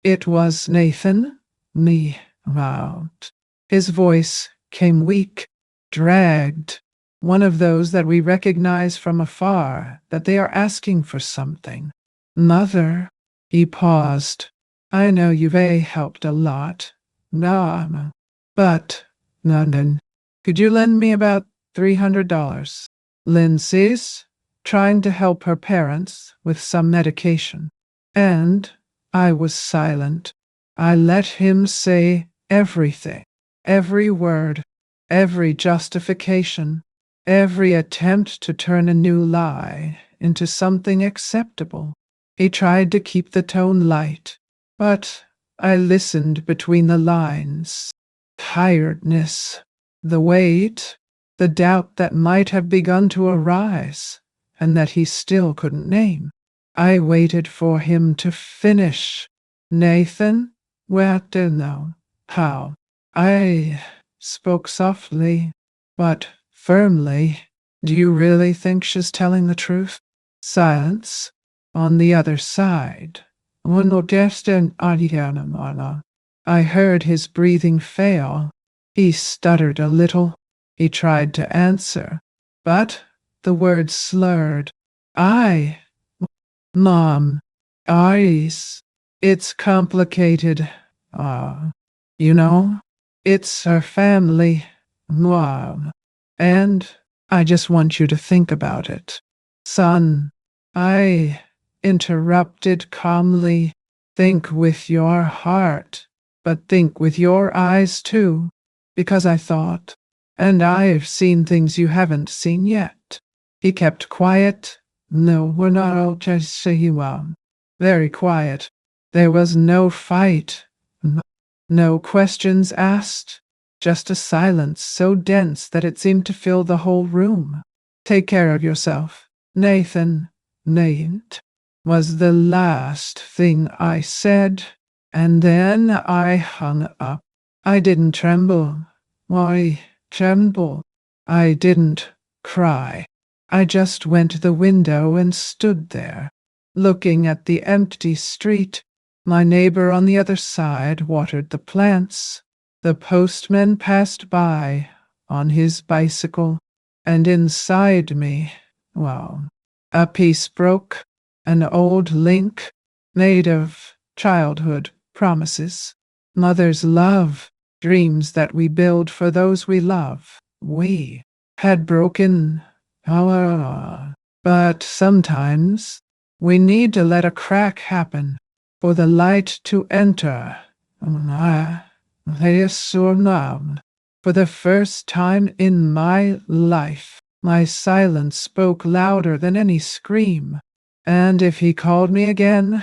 It was Nathan. Me. Out. His voice came weak, dragged, one of those that we recognize from afar, that they are asking for something. Mother. He paused. I know you've helped a lot. Nah, but, London, could you lend me about $300? Lindsay's trying to help her parents with some medication. And I was silent. I let him say everything, every word, every justification, every attempt to turn a new lie into something acceptable. He tried to keep the tone light, but I listened between the lines. Tiredness, the weight, the doubt that might have begun to arise, and that he still couldn't name. I waited for him to finish. Nathan? Well, to know how. I spoke softly, but firmly. Do you really think she's telling the truth? Silence. On the other side. I heard his breathing fail. He stuttered a little. He tried to answer, but the words slurred. I, Mom, Ice. It's complicated. Ah, you know, it's her family. Mom. And I just want you to think about it. Son, I interrupted calmly. Think with your heart, but think with your eyes too, because I thought, and I've seen things you haven't seen yet. He kept quiet. No, we're not all just saying very quiet. There was no fight, no questions asked, just a silence so dense that it seemed to fill the whole room. Take care of yourself, Nathan. Nate was the last thing I said, and then I hung up. I didn't tremble. Why tremble? I didn't cry. I just went to the window and stood there, looking at the empty street. My neighbor on the other side watered the plants. The postman passed by on his bicycle, and inside me, well, a piece broke, an old link made of childhood promises, mother's love, dreams that we build for those we love. We had broken. But sometimes we need to let a crack happen for the light to enter. For the first time in my life, my silence spoke louder than any scream. And if he called me again,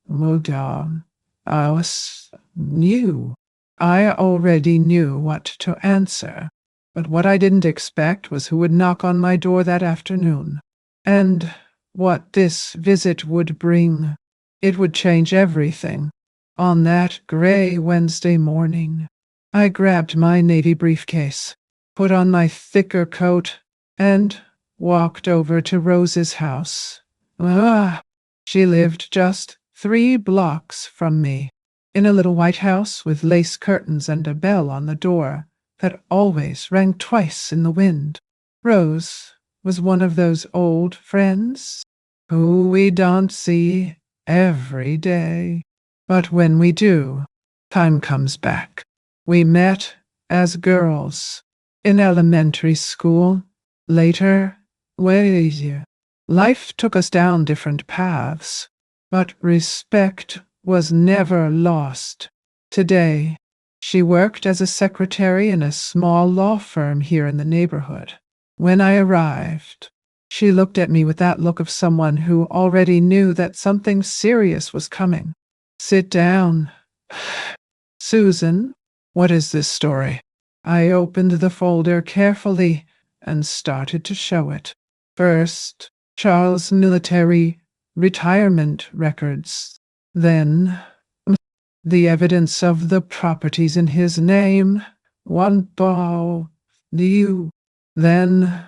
I knew. I already knew what to answer. But what I didn't expect was who would knock on my door that afternoon, and what this visit would bring. It would change everything. On that gray Wednesday morning, I grabbed my navy briefcase, put on my thicker coat, and walked over to Rose's house. She lived just 3 blocks from me, in a little white house with lace curtains and a bell on the door that always rang twice in the wind. Rose was one of those old friends who we don't see every day. But when we do, time comes back. We met as girls in elementary school. Later, life took us down different paths, but respect was never lost. Today, she worked as a secretary in a small law firm here in the neighborhood. When I arrived, she looked at me with that look of someone who already knew that something serious was coming. Sit down. Susan, what is this story? I opened the folder carefully and started to show it. First, Charles' military retirement records. Then, the evidence of the properties in his name. Then,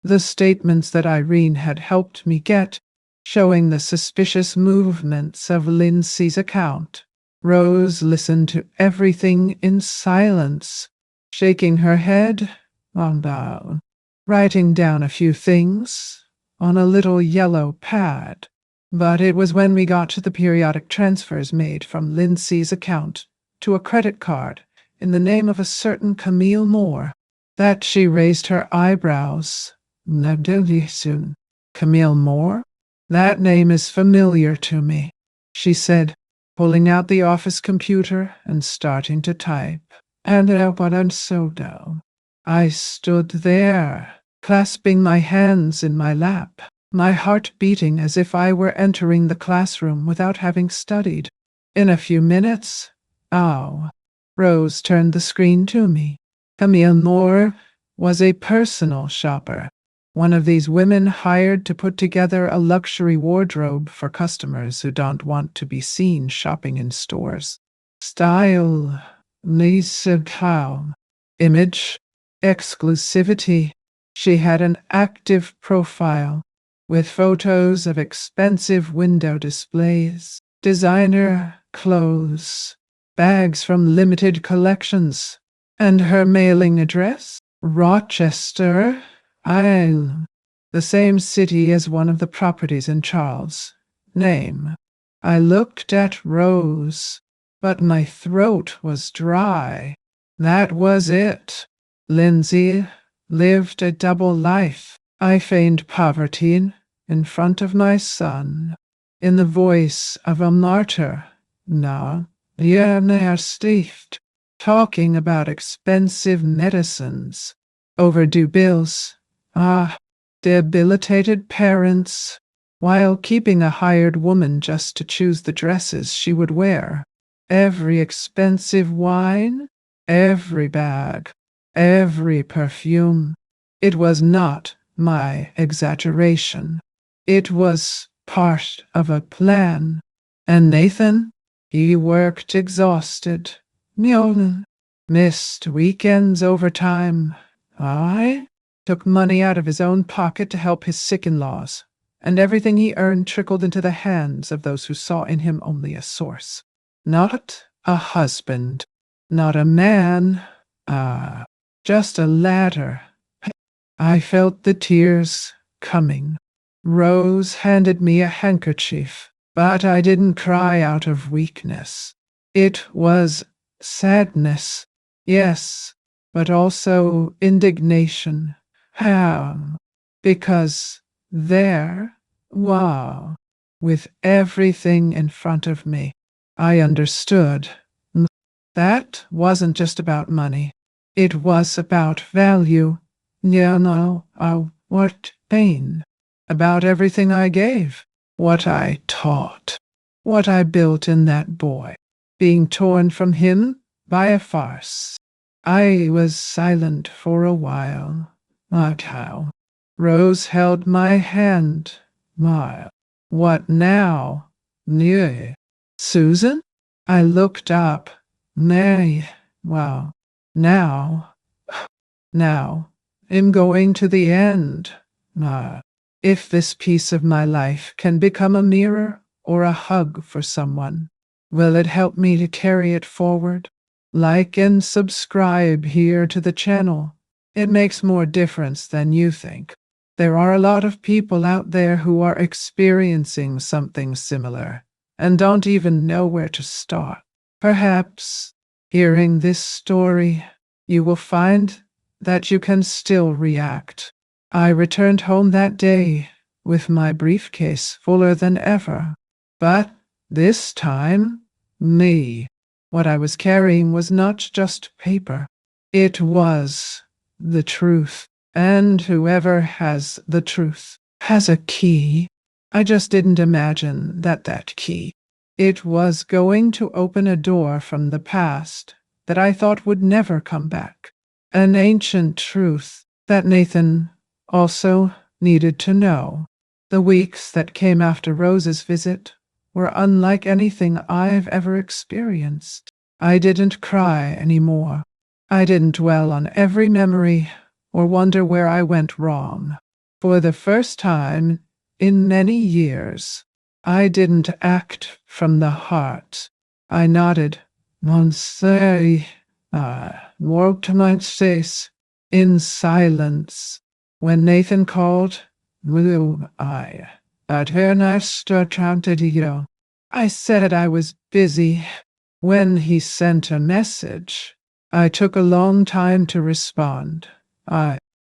the statements that Irene had helped me get, showing the suspicious movements of Lindsay's account. Rose listened to everything in silence, shaking her head, writing down a few things on a little yellow pad. But it was when we got to the periodic transfers made from Lindsay's account to a credit card in the name of a certain Camille Moore that she raised her eyebrows. Camille Moore? That name is familiar to me, she said, pulling out the office computer and starting to type. And but I'm so down. I stood there, clasping my hands in my lap, my heart beating as if I were entering the classroom without having studied. In a few minutes, Rose turned the screen to me. Camille Moore was a personal shopper, one of these women hired to put together a luxury wardrobe for customers who don't want to be seen shopping in stores. Style, image, exclusivity. She had an active profile with photos of expensive window displays, designer clothes, bags from limited collections, and her mailing address, Rochester, Ireland, the same city as one of the properties in Charles' name. I looked at Rose, but my throat was dry. That was it. Lindsay lived a double life. I feigned poverty in front of my son, in the voice of a martyr. Now, yearner stiffed, talking about expensive medicines, overdue bills, debilitated parents, while keeping a hired woman just to choose the dresses she would wear. Every expensive wine, every bag, every perfume. It was not my exaggeration. It was part of a plan. And Nathan, he worked exhausted. Newton missed weekends overtime. I took money out of his own pocket to help his sick in-laws, and everything he earned trickled into the hands of those who saw in him only a source. Not a husband, not a man, just a ladder. I felt the tears coming. Rose handed me a handkerchief, but I didn't cry out of weakness. It was sadness, yes, but also indignation. How? Because there, wow, with everything in front of me, I understood. That wasn't just about money. It was about value. What pain. About everything I gave, what I taught, what I built in that boy, being torn from him by a farce. I was silent for a while. Not how. Rose held my hand. What now? Nay. Susan? I looked up. Nay. Well, now. Now. I'm going to the end. If this piece of my life can become a mirror or a hug for someone, will it help me to carry it forward? Like and subscribe here to the channel. It makes more difference than you think. There are a lot of people out there who are experiencing something similar and don't even know where to start. Perhaps, hearing this story, you will find that you can still react. I returned home that day with my briefcase fuller than ever. But this time, me. What I was carrying was not just paper. It was the truth. And whoever has the truth has a key. I just didn't imagine that key. It was going to open a door from the past that I thought would never come back. An ancient truth that Nathan also needed to know. The weeks that came after Rose's visit were unlike anything I've ever experienced. I didn't cry anymore. I didn't dwell on every memory or wonder where I went wrong. For the first time in many years, I didn't act from the heart. I nodded. Monsieur, walked to my face in silence. When Nathan called, I said I was busy. When he sent a message, I took a long time to respond.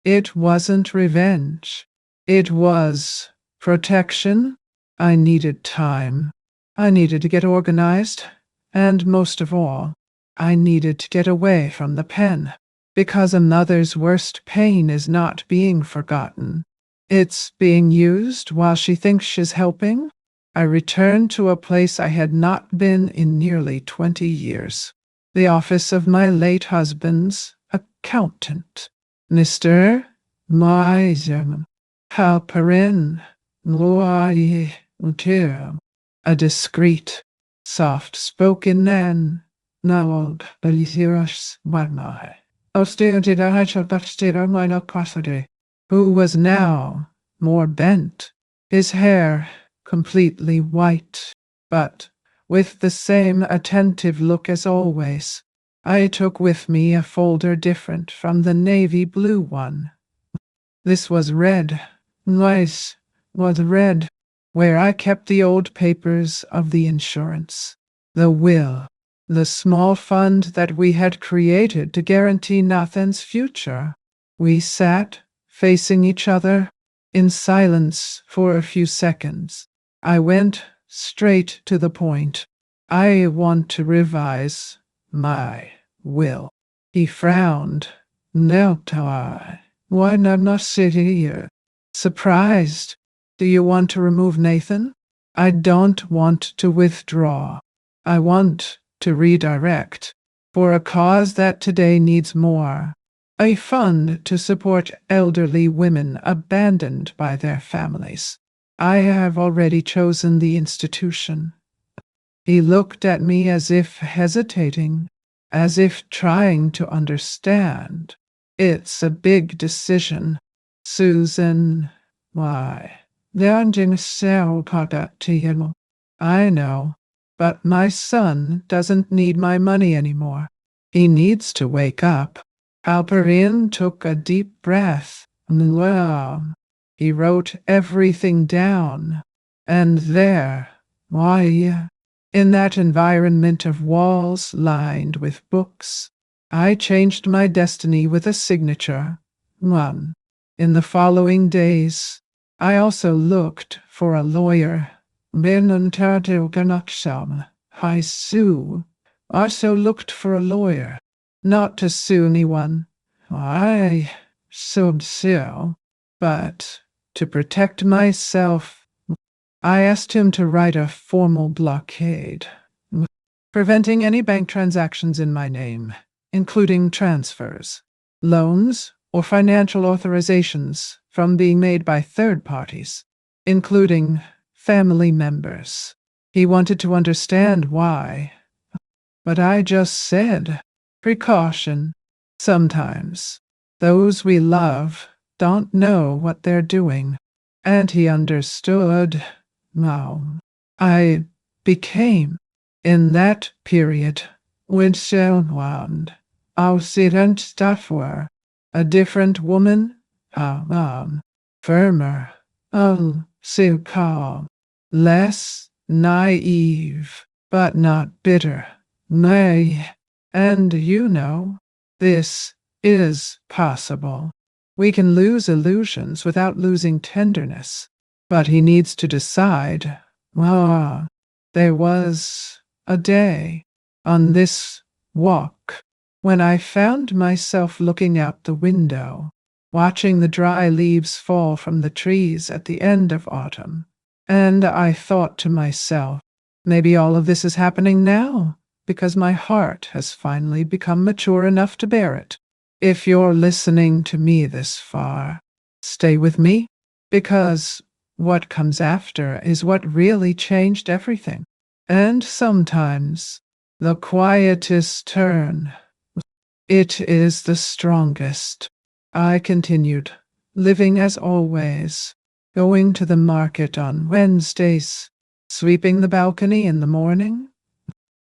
It wasn't revenge. It was protection. I needed time. I needed to get organized. And most of all, I needed to get away from the pen. Because a mother's worst pain is not being forgotten. It's being used while she thinks she's helping. I returned to a place I had not been in nearly 20 years. The office of my late husband's accountant, Mr. Miser Halperin Loye Utir, a discreet, soft-spoken man, Nawald Belisiras Wanai. Who was now more bent, his hair completely white, but with the same attentive look as always. I took with me a folder different from the navy blue one. This was red. Nice was red, where I kept the old papers of the insurance, the will, the small fund that we had created to guarantee Nathan's future. We sat, facing each other, in silence for a few seconds. I went straight to the point. I want to revise my will. He frowned. No, why not sit here? Surprised. Do you want to remove Nathan? I don't want to withdraw. I want to redirect for a cause that today needs more. A fund to support elderly women abandoned by their families. I have already chosen the institution. He looked at me as if hesitating, as if trying to understand. It's a big decision, Susan. Why? I know, but my son doesn't need my money anymore. He needs to wake up. Alperin took a deep breath. He wrote everything down. And there, why, in that environment of walls lined with books, I changed my destiny with a signature. One. In the following days, I also looked for a lawyer. I also looked for a lawyer, not to sue anyone. I so, but to protect myself. I asked him to write a formal blockade, preventing any bank transactions in my name, including transfers, loans, or financial authorizations from being made by third parties, including family members. He wanted to understand why, but I just said, precaution. Sometimes those we love don't know what they're doing. And he understood. Now, I became, in that period, with Shelwand, Aussidentstaffer, a different woman, firmer, so calm, less naive, but not bitter. Nay, and you know, this is possible. We can lose illusions without losing tenderness, but he needs to decide. There was a day on this walk when I found myself looking out the window, watching the dry leaves fall from the trees at the end of autumn, and I thought to myself, maybe all of this is happening now, because my heart has finally become mature enough to bear it. If you're listening to me this far, stay with me, because what comes after is what really changed everything. And sometimes the quietest turn, it is the strongest. I continued, living as always, going to the market on Wednesdays, sweeping the balcony in the morning,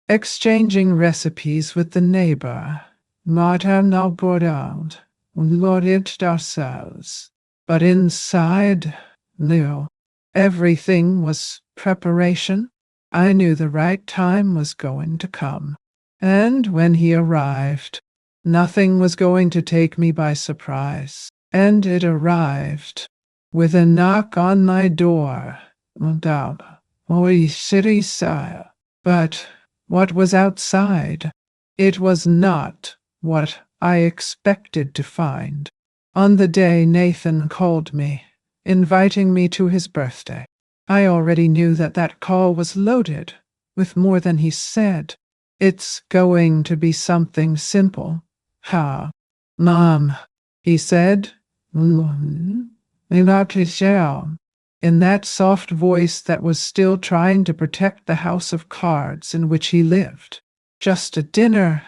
exchanging recipes with the neighbor, not now got out, Lord it ourselves. But inside, no, everything was preparation. I knew the right time was going to come. And when he arrived, nothing was going to take me by surprise. And it arrived with a knock on my door. City sire. But what was outside? It was not what I expected to find. On the day Nathan called me, inviting me to his birthday, I already knew that that call was loaded with more than he said. It's going to be something simple. Mom, he said. In that soft voice that was still trying to protect the house of cards in which he lived. Just a dinner.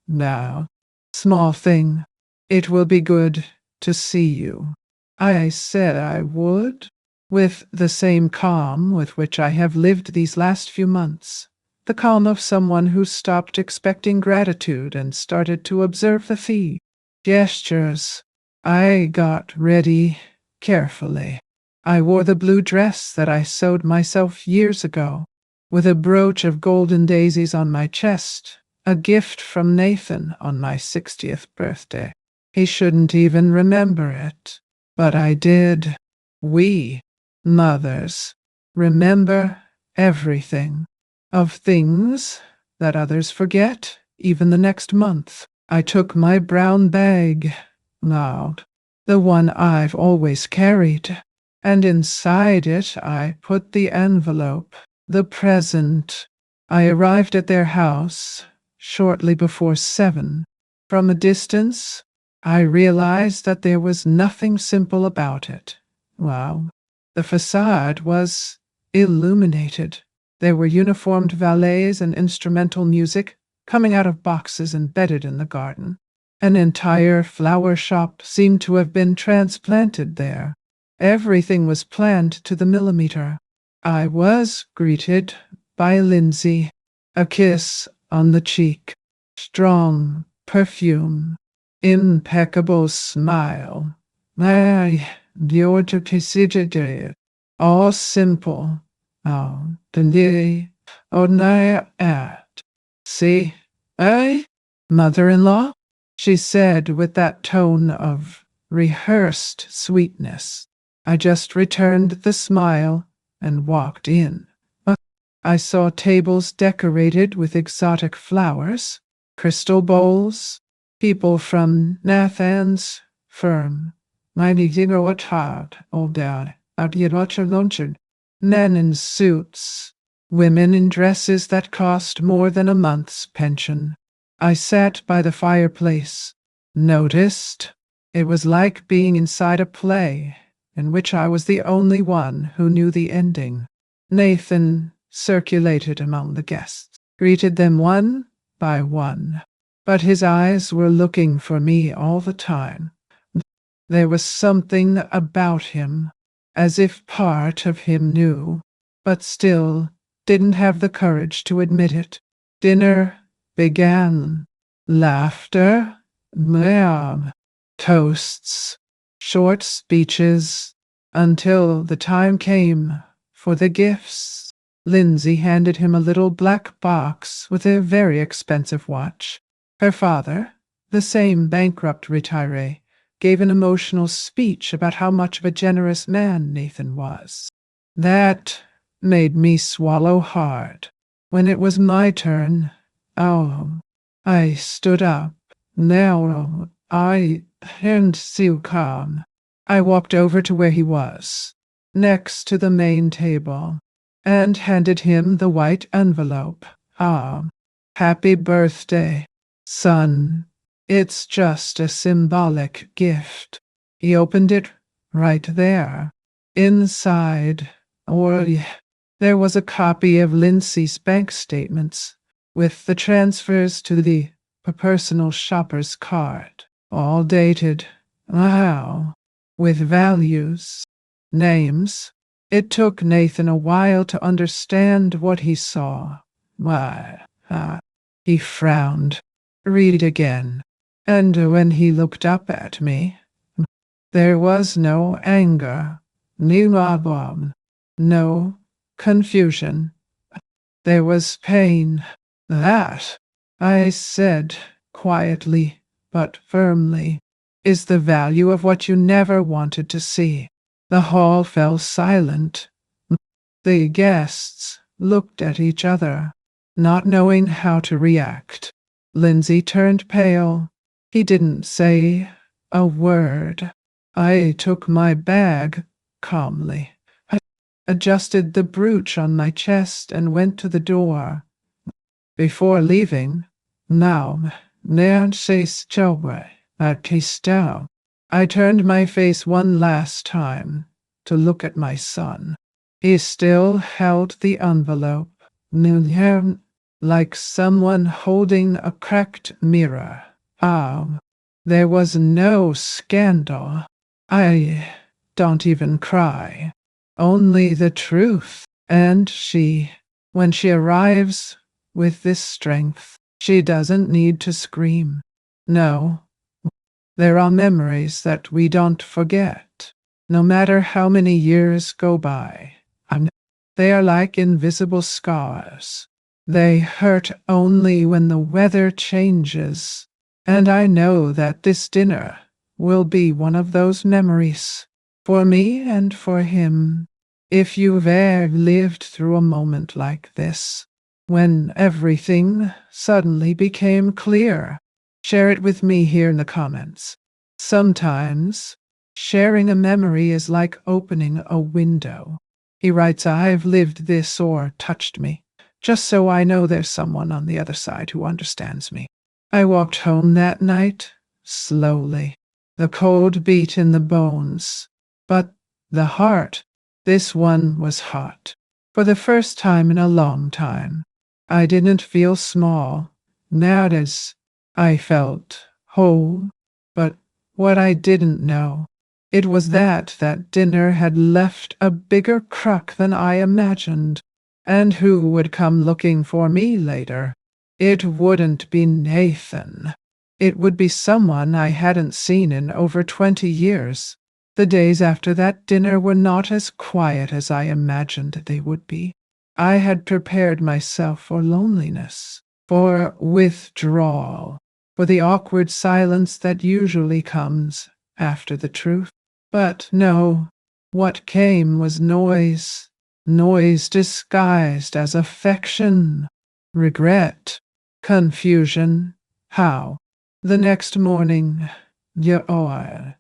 Now, small thing. It will be good to see you. I said I would, with the same calm with which I have lived these last few months. the calm of someone who stopped expecting gratitude and started to observe the fee gestures. I got ready carefully. I wore the blue dress that I sewed myself years ago, with a brooch of golden daisies on my chest, a gift from Nathan on my 60th birthday. He shouldn't even remember it, but I did. We, mothers, remember everything, of things that others forget, even the next month. I took my brown bag out, the one I've always carried, and inside it I put the envelope, the present. I arrived at their house shortly before 7. From a distance, I realized that there was nothing simple about it. Wow. The facade was illuminated. There were uniformed valets and instrumental music coming out of boxes embedded in the garden. An entire flower shop seemed to have been transplanted there. Everything was planned to the millimeter. I was greeted by Lindsay, a kiss on the cheek, strong perfume, impeccable smile. All simple. See, mother-in-law? She said with that tone of rehearsed sweetness. I just returned the smile and walked in. I saw tables decorated with exotic flowers, crystal bowls, people from Nathan's firm. Men in suits, women in dresses that cost more than a month's pension. I sat by the fireplace, noticed. It was like being inside a play in which I was the only one who knew the ending. Nathan circulated among the guests, greeted them one by one, but his eyes were looking for me all the time. There was something about him, as if part of him knew, but still didn't have the courage to admit it. Dinner began. Laughter, toasts, short speeches, until the time came for the gifts. Lindsay handed him a little black box with a very expensive watch. Her father, the same bankrupt retiree, gave an emotional speech about how much of a generous man Nathan was. That made me swallow hard. When it was my turn, I stood up. Now I am so calm. I walked over to where he was, next to the main table, and handed him the white envelope. Happy birthday, son. It's just a symbolic gift. He opened it right there. Inside, there was a copy of Lindsay's bank statements with the transfers to the personal shopper's card, all dated. With values, names. It took Nathan a while to understand what he saw. He frowned. Read again. And when he looked up at me, there was no anger, no confusion. There was pain. That, I said quietly but firmly, is the value of what you never wanted to see. The hall fell silent. The guests looked at each other, not knowing how to react. Lindsay turned pale. He didn't say a word. I took my bag calmly. I adjusted the brooch on my chest and went to the door. Before leaving, I turned my face one last time to look at my son. He still held the envelope, like someone holding a cracked mirror. There was no scandal. I don't even cry. Only the truth. And when she arrives, with this strength. She doesn't need to scream. No, there are memories that we don't forget, no matter how many years go by. They are like invisible scars. They hurt only when the weather changes. And I know that this dinner will be one of those memories, for me and for him. If you've ever lived through a moment like this, when everything suddenly became clear, share it with me here in the comments. Sometimes, sharing a memory is like opening a window. He writes, I've lived this or touched me, just so I know there's someone on the other side who understands me. I walked home that night, slowly, the cold beat in the bones, but the heart, this one was hot. For the first time in a long time, I didn't feel small, not as I felt whole, but what I didn't know, it was that dinner had left a bigger crack than I imagined. And who would come looking for me later? It wouldn't be Nathan. It would be someone I hadn't seen in over 20 years. The days after that dinner were not as quiet as I imagined they would be. I had prepared myself for loneliness, for withdrawal, for the awkward silence that usually comes after the truth. But no, what came was noise, noise disguised as affection, regret, confusion. How? The next morning, my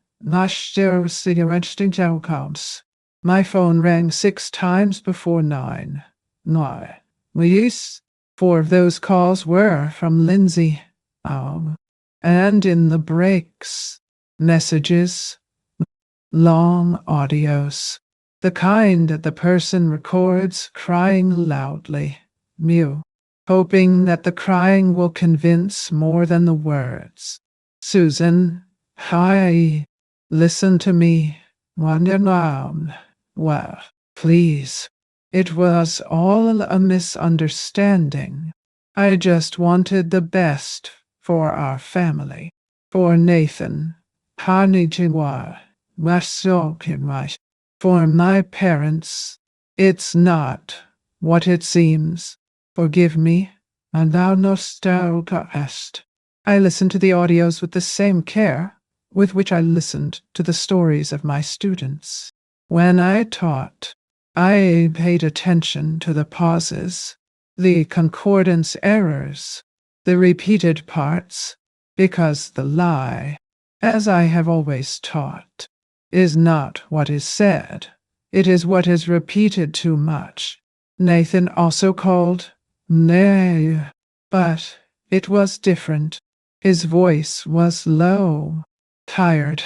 phone rang 6 times before 9. No, yes, 4 of those calls were from Lindsay. And in the breaks, messages, long audios, the kind that the person records crying loudly, hoping that the crying will convince more than the words. Susan, hi, listen to me. Well, please. It was all a misunderstanding. I just wanted the best for our family, for Nathan, Hanijiwa, for my parents. It's not what it seems. Forgive me, and thou nostalgia est. I listened to the audios with the same care with which I listened to the stories of my students. When I taught, I paid attention to the pauses, the concordance errors, the repeated parts, because the lie, as I have always taught, is not what is said, it is what is repeated too much. Nathan also called, nay, but it was different. His voice was low, tired,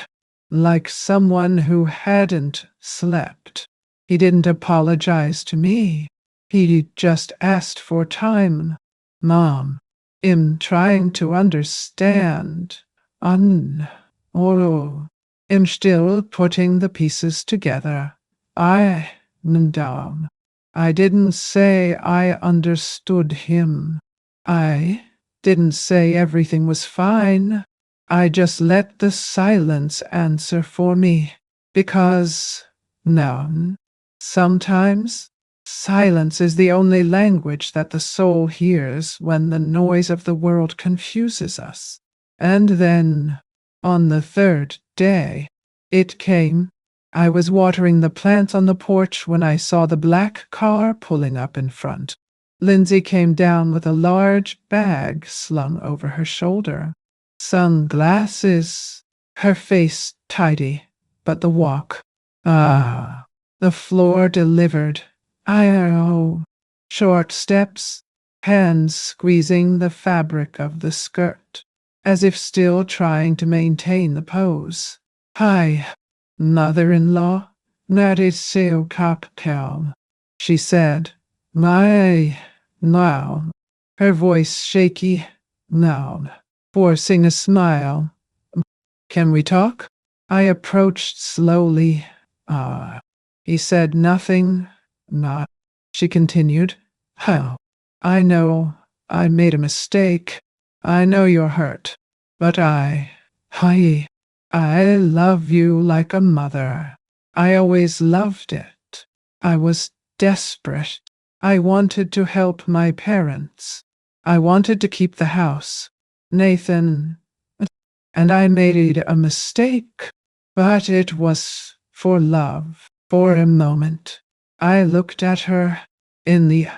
like someone who hadn't slept. He didn't apologize to me. He just asked for time. Mom, I'm trying to understand. I'm still putting the pieces together. I didn't say I understood him. I didn't say everything was fine. I just let the silence answer for me. Because, no, sometimes silence is the only language that the soul hears when the noise of the world confuses us. And then, on the 3rd day, it came. I was watering the plants on the porch when I saw the black car pulling up in front. Lindsay came down with a large bag slung over her shoulder. Sunglasses, her face tidy, but the walk. The floor delivered. Short steps, hands squeezing the fabric of the skirt, as if still trying to maintain the pose. Hi, mother-in-law, that is so cocktail, she said. Now, her voice shaky, now, forcing a smile. Can we talk? I approached slowly. He said nothing. Not. She continued. How? I know I made a mistake. I know you're hurt. But I love you like a mother. I always loved it. I was desperate. I wanted to help my parents. I wanted to keep the house. Nathan, and I made a mistake, but it was for love. For a moment, I looked at her in the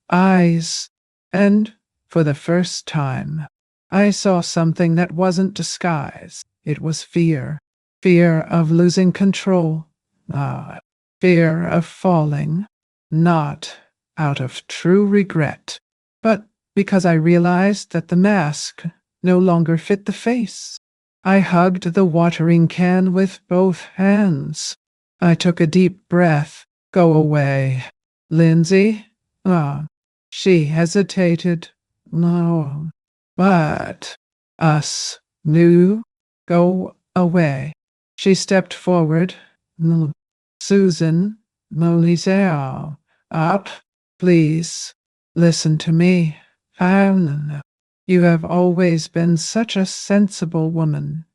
eyes, and for the first time, I saw something that wasn't disguise. It was fear. Fear of losing control. Ah, fear of falling. Not out of true regret, but because I realized that the mask no longer fit the face. I hugged the watering can with both hands. I took a deep breath. Go away. Lindsay? Ah, she hesitated. No, but us knew. Go away. She stepped forward. No, Susan, Moliseo, up, please. Listen to me. Anne, you have always been such a sensible woman.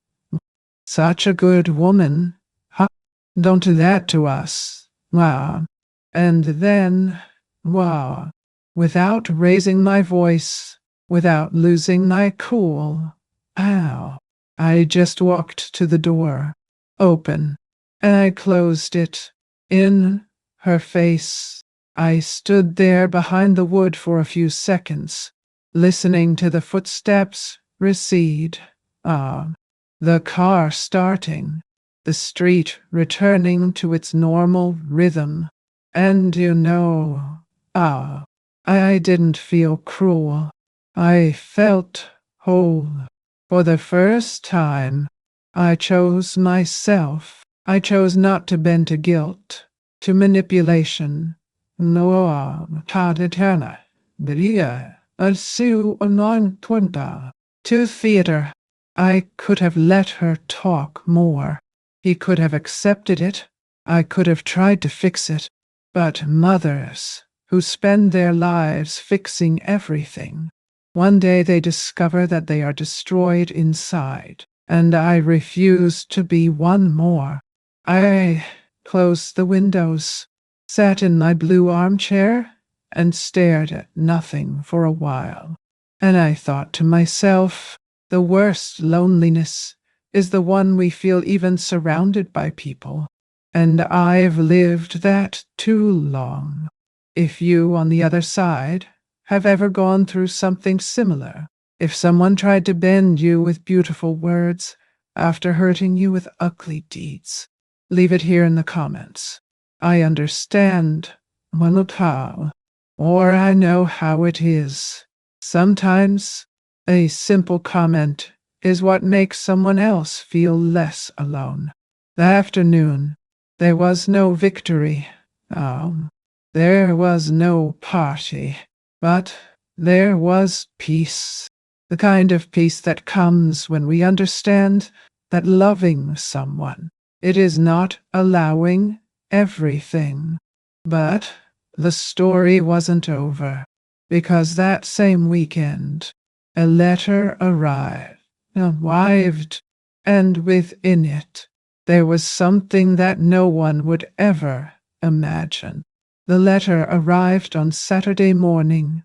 Such a good woman. Huh? Don't do that to us. Wow. And then, wow, without raising my voice, without losing my cool, ow, I just walked to the door, open, and I closed it. In her face, I stood there behind the wood for a few seconds, listening to the footsteps recede. Ah, the car starting, the street returning to its normal rhythm. And I didn't feel cruel. I felt whole. For the first time, I chose myself. I chose not to bend to guilt, to manipulation. No, Tadetana, Maria, Alsu Anon Twinta, to theater. I could have let her talk more. He could have accepted it. I could have tried to fix it. But mothers who spend their lives fixing everything, one day they discover that they are destroyed inside, and I refuse to be one more. I closed the windows, sat in my blue armchair, and stared at nothing for a while. And I thought to myself, the worst loneliness is the one we feel even surrounded by people. And I've lived that too long. If you, on the other side, have ever gone through something similar, if someone tried to bend you with beautiful words after hurting you with ugly deeds, leave it here in the comments. I understand, Manutao, or I know how it is. Sometimes a simple comment is what makes someone else feel less alone. The afternoon, there was no victory. There was no party. But there was peace. The kind of peace that comes when we understand that loving someone, it is not allowing everything. But the story wasn't over, because that same weekend, a letter arrived, and within it, there was something that no one would ever imagine. The letter arrived on Saturday morning.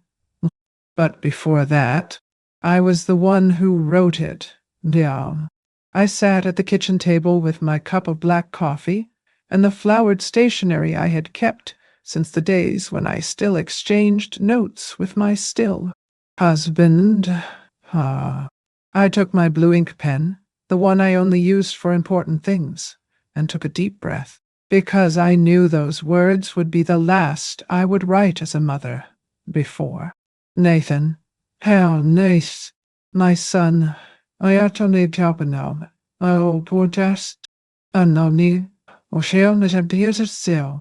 But before that, I was the one who wrote it down. I sat at the kitchen table with my cup of black coffee and the flowered stationery I had kept since the days when I still exchanged notes with my still husband. I took my blue ink pen, the one I only used for important things, and took a deep breath, because I knew those words would be the last I would write as a mother before. Nathan, how nice, my son, I atone tapano, I protest, anoni, or shall not have tears of still.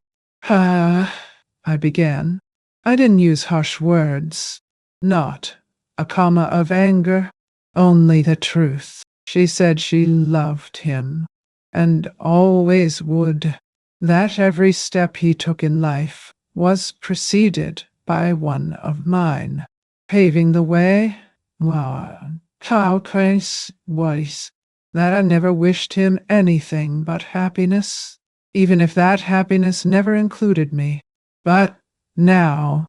I began. I didn't use harsh words, not a comma of anger, only the truth. She said she loved him, and always would, that every step he took in life was preceded by one of mine. paving the way. Well, how crazy was that I never wished him anything but happiness, even if that happiness never included me. But now,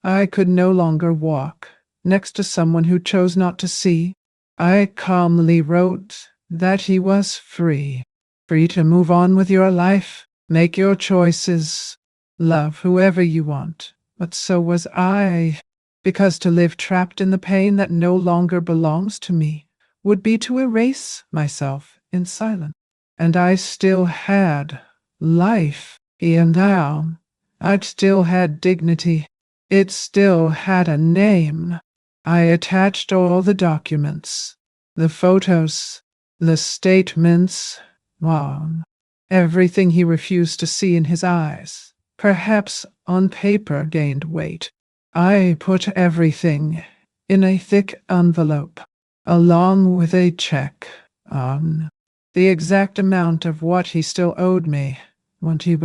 I could no longer walk next to someone who chose not to see. I calmly wrote that he was free to move on with your life, make your choices, love whoever you want. But so was I, because to live trapped in the pain that no longer belongs to me would be to erase myself in silence. And I still had life, and now I'd still had dignity. It still had a name. I attached all the documents, the photos, the statements, everything he refused to see in his eyes, perhaps on paper, gained weight. I put everything in a thick envelope, along with a check on the exact amount of what he still owed me when he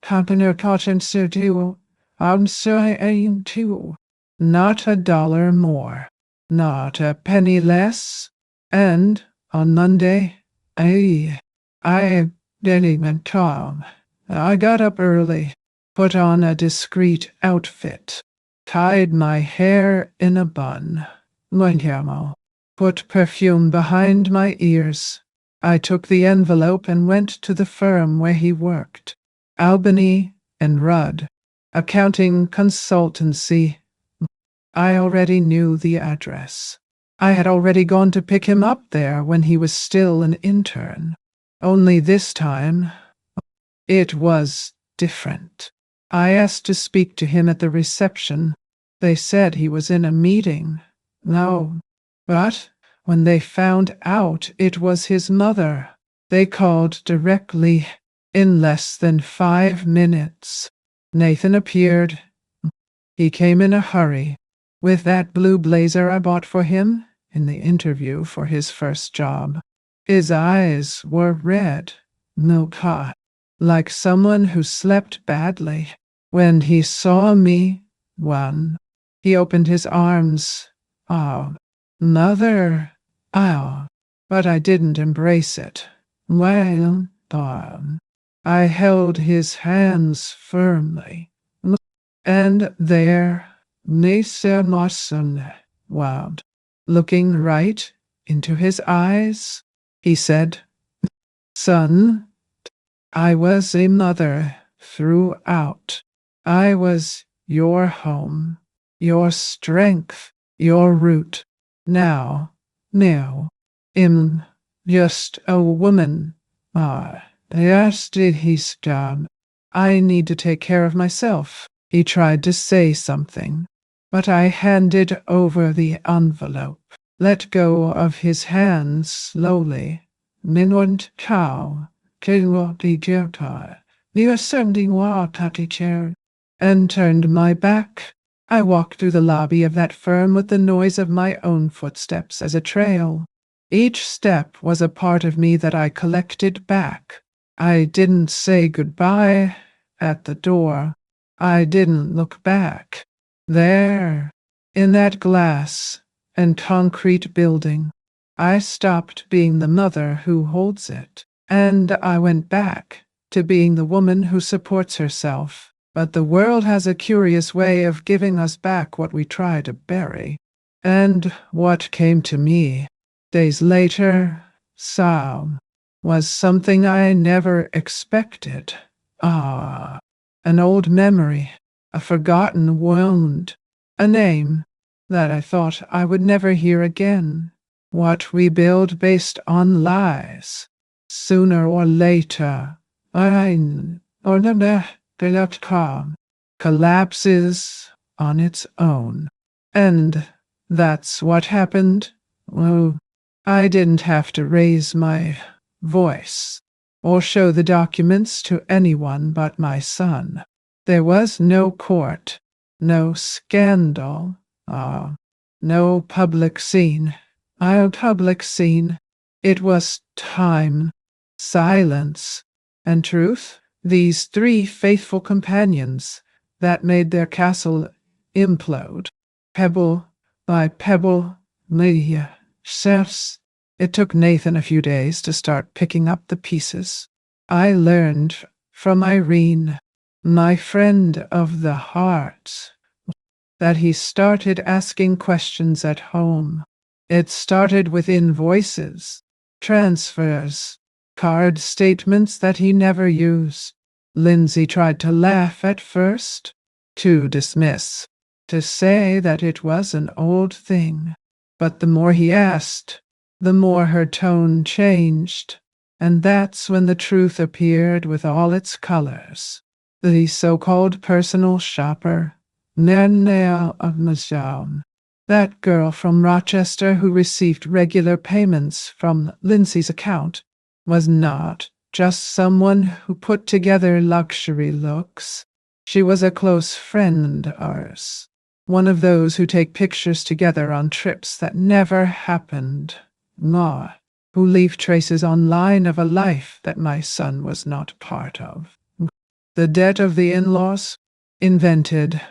Company cotton to I'm saying too. Not $1 more, not a penny less. And on Monday, I didn't even come. I got up early, put on a discreet outfit, tied my hair in a bun, put perfume behind my ears. I took the envelope and went to the firm where he worked, Albany and Rudd, accounting consultancy. I already knew the address. I had already gone to pick him up there when he was still an intern. Only this time, it was different. I asked to speak to him at the reception. They said he was in a meeting. No, but when they found out it was his mother, they called directly. In less than 5 minutes, Nathan appeared. He came in a hurry, with that blue blazer I bought for him in the interview for his first job. His eyes were red, milk-hot, like someone who slept badly. When he saw me, he opened his arms. Oh, mother, oh, but I didn't embrace it. Well, I held his hands firmly, and there, Mr. Marson, looking right into his eyes, he said, "Son, I was a mother throughout. I was your home, your strength, your root. Now, I'm just a woman. Yes, did he's done. I need to take care of myself." He tried to say something, but I handed over the envelope, let go of his hands slowly. Minwant cow, Kinwati Jerta, near sending Watati chair, and turned my back. I walked through the lobby of that firm with the noise of my own footsteps as a trail. Each step was a part of me that I collected back. I didn't say goodbye at the door. I didn't look back. There, in that glass and concrete building, I stopped being the mother who holds it, and I went back to being the woman who supports herself. But the world has a curious way of giving us back what we try to bury. And what came to me days later, was something I never expected. An old memory, a forgotten wound, a name that I thought I would never hear again. What we build based on lies, sooner or later, collapses on its own. And that's what happened. Well, I didn't have to raise my voice or show the documents to anyone but my son. There was no court, no scandal, no public scene. It was time, silence, and truth. These 3 faithful companions that made their castle implode. Pebble by pebble, Lydia says. It took Nathan a few days to start picking up the pieces. I learned from Irene, my friend of the heart, that he started asking questions at home. It started with invoices, transfers, card statements that he never used. Lindsay tried to laugh at first, to dismiss, to say that it was an old thing. But the more he asked, the more her tone changed. And that's when the truth appeared with all its colors. The so-called personal shopper, Nana Agneshaun, that girl from Rochester who received regular payments from Lindsay's account, was not just someone who put together luxury looks. She was a close friend of ours, one of those who take pictures together on trips that never happened, who leave traces online of a life that my son was not part of. The debt of the in-laws invented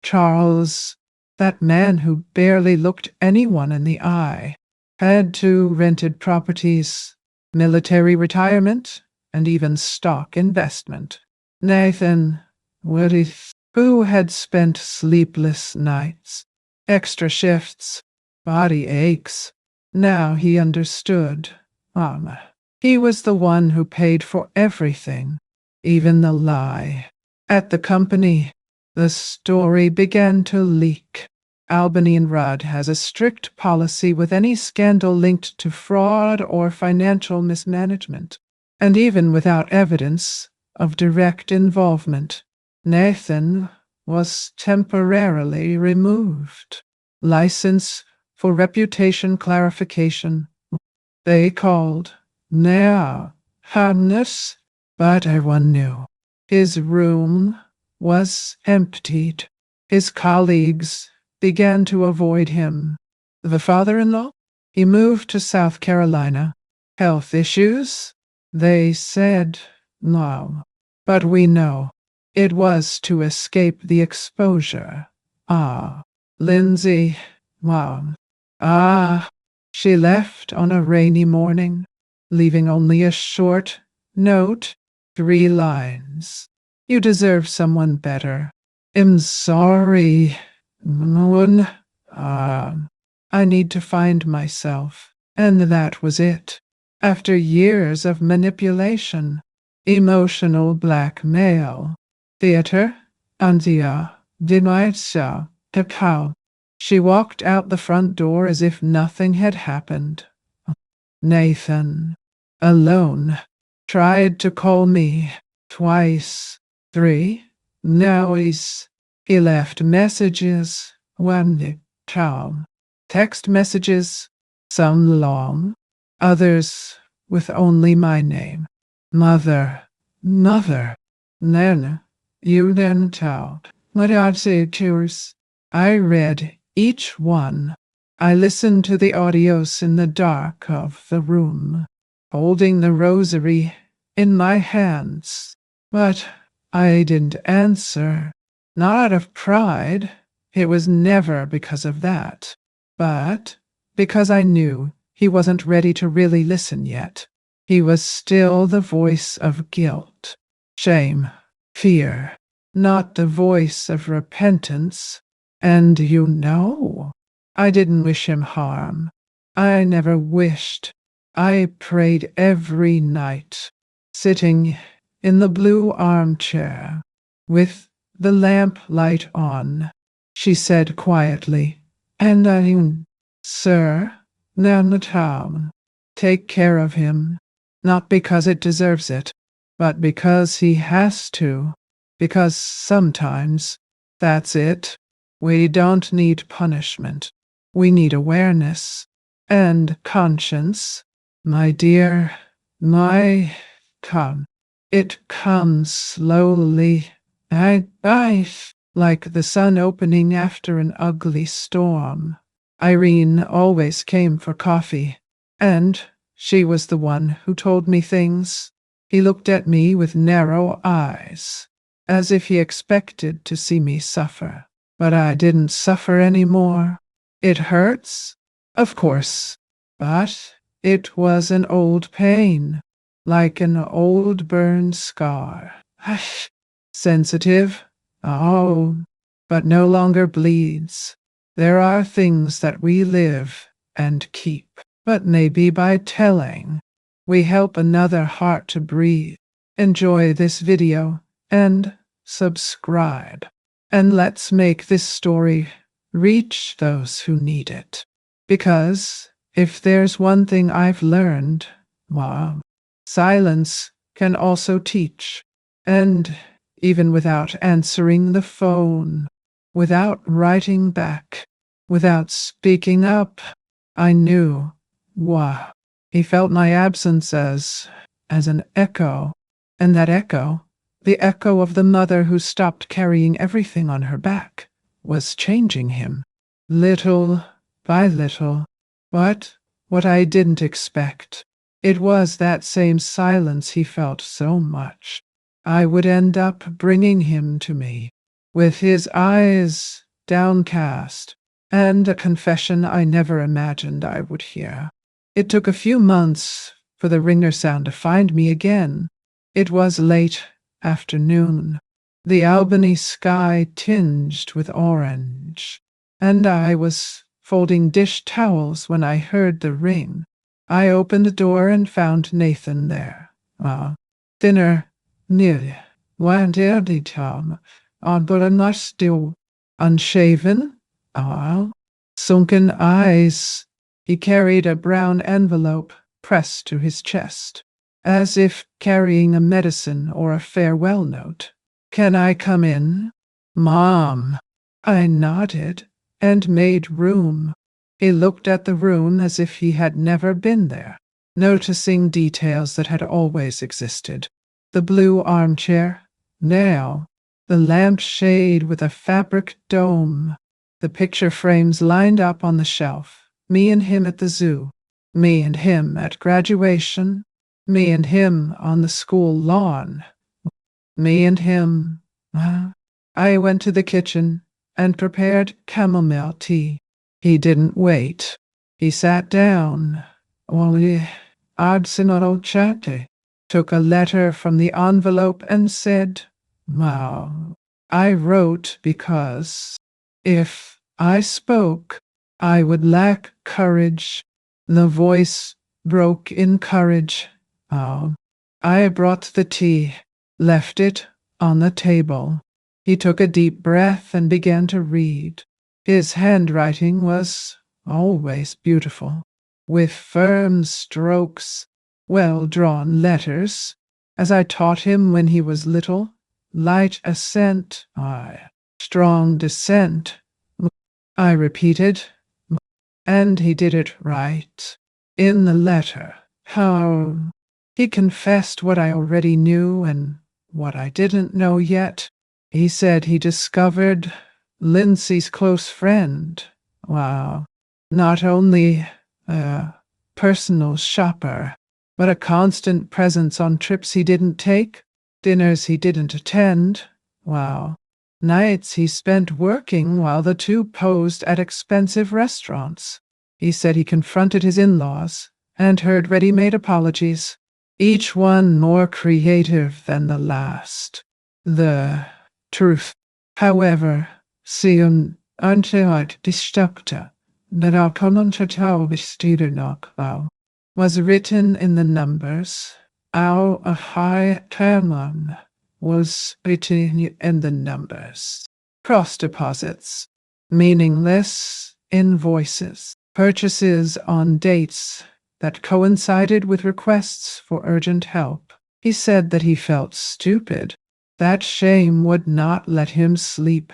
Charles, that man who barely looked anyone in the eye, had two rented properties, military retirement, and even stock investment. Nathan Woodith, who had spent sleepless nights, extra shifts, body aches, now he understood. He was the one who paid for everything, even the lie. At the company, the story began to leak. Albany and Rudd has a strict policy with any scandal linked to fraud or financial mismanagement. And even without evidence of direct involvement, Nathan was temporarily removed. License for reputation clarification. They called now harmless, but everyone knew. His room was emptied. His colleagues began to avoid him. The father-in-law? He moved to South Carolina. Health issues? They said no. But we know it was to escape the exposure. Lindsay, she left on a rainy morning, leaving only a short note, 3 lines. You deserve someone better. I'm sorry. I need to find myself. And that was it. After years of manipulation, emotional blackmail, theater, Antia, Dinaitsa, Takao. She walked out the front door as if nothing had happened. Nathan, alone, tried to call me twice, 3. Now he left messages, one town, text messages, some long, others with only my name. Mother, Nana, you then tell. What I'd say to yours. I read each one. I listened to the audios in the dark of the room, holding the rosary in my hands. But I didn't answer. Not out of pride. It was never because of that. But because I knew he wasn't ready to really listen yet. He was still the voice of guilt, shame, fear, not the voice of repentance. And I didn't wish him harm. I never wished. I prayed every night, sitting in the blue armchair, with the lamp light on. She said quietly, and sir, Nanatown, take care of him, not because it deserves it, but because he has to, because sometimes that's it. We don't need punishment. We need awareness and conscience. My dear, it comes slowly. Like the sun opening after an ugly storm. Irene always came for coffee, and she was the one who told me things. He looked at me with narrow eyes, as if he expected to see me suffer. but I didn't suffer anymore. It hurts, of course, but it was an old pain, like an old burned scar. Hush, sensitive, oh, but no longer bleeds. There are things that we live and keep, but maybe by telling, we help another heart to breathe. Enjoy this video and subscribe. And let's make this story reach those who need it. Because if there's one thing I've learned, well, silence can also teach. And even without answering the phone, without writing back, without speaking up, I knew, wow, he felt my absence as an echo. And that echo, the echo of the mother who stopped carrying everything on her back, was changing him, little by little. But what I didn't expect, it was that same silence he felt so much. I would end up bringing him to me, with his eyes downcast, and a confession I never imagined I would hear. It took a few months for the ringer sound to find me again. It was late afternoon, the Albany sky tinged with orange, and I was folding dish towels when I heard the ring. I opened the door and found Nathan there. Thinner, nearly, wanted Tom, but not still, unshaven, sunken eyes. He carried a brown envelope pressed to his chest, as if carrying a medicine or a farewell note. "Can I come in, Mom?" I nodded and made room. He looked at the room as if he had never been there, noticing details that had always existed. The blue armchair, now, the lampshade with a fabric dome, the picture frames lined up on the shelf, me and him at the zoo, me and him at graduation, me and him on the school lawn, me and him. I went to the kitchen and prepared chamomile tea. He didn't wait. He sat down. Took a letter from the envelope and said, "Wow, I wrote because if I spoke, I would lack courage." The voice broke in courage. I brought the tea, left it on the table. He took a deep breath and began to read. His handwriting was always beautiful, with firm strokes, well-drawn letters, as I taught him when he was little. Light ascent, strong descent, I repeated, and he did it right. In the letter, how he confessed what I already knew and what I didn't know yet. He said he discovered Lindsay's close friend. Not only a personal shopper, but a constant presence on trips he didn't take, dinners he didn't attend. Nights he spent working while the two posed at expensive restaurants. He said he confronted his in-laws and heard ready-made apologies, each one more creative than the last. The truth, however, seemed undestructible, was written in the numbers. Our high term was written in the numbers. Cross deposits, meaningless invoices, purchases on dates that coincided with requests for urgent help. He said that he felt stupid, that shame would not let him sleep,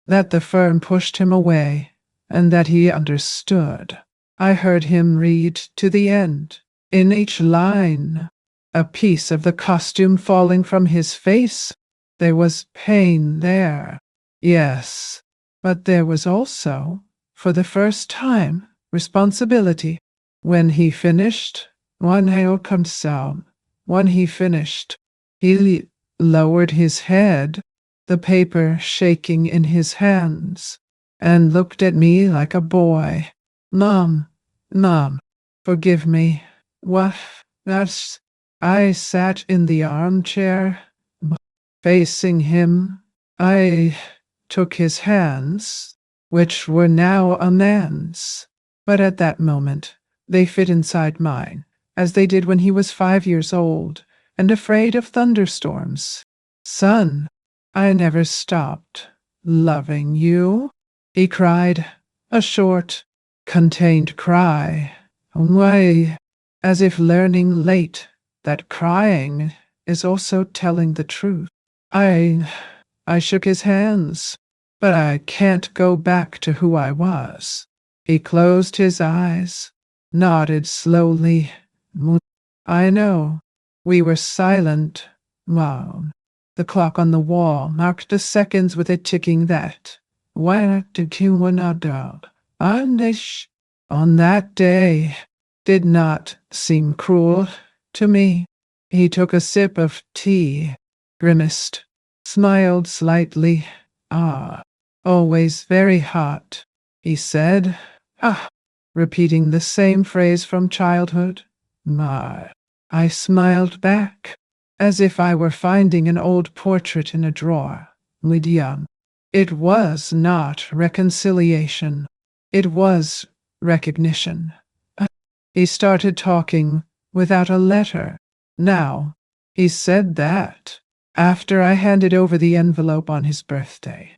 that the firm pushed him away, and that he understood. I heard him read to the end. In each line, a piece of the costume falling from his face. There was pain there, yes, but there was also, for the first time, responsibility. When he finished, when he finished, he lowered his head. the paper shaking in his hands, and looked at me like a boy. Mom, Mom, forgive me. What? That's. I sat in the armchair, facing him. I took his hands, which were now a man's. But at that moment, they fit inside mine, as they did when he was 5 years old and afraid of thunderstorms. Son, I never stopped loving you, he cried, a short, contained cry, away, as if learning late that crying is also telling the truth. I shook his hands, but I can't go back to who I was. He closed his eyes, nodded slowly. I know. We were silent. Wow. The clock on the wall marked the seconds with a ticking that. Where did you wanna go? Anish, on that day, did not seem cruel to me. He took a sip of tea, grimaced, smiled slightly. Ah, always very hot, he said. Ah, repeating the same phrase from childhood. My. I smiled back, as if I were finding an old portrait in a drawer. Lydia. It was not reconciliation. It was recognition. He started talking without a letter. Now, he said that after I handed over the envelope on his birthday.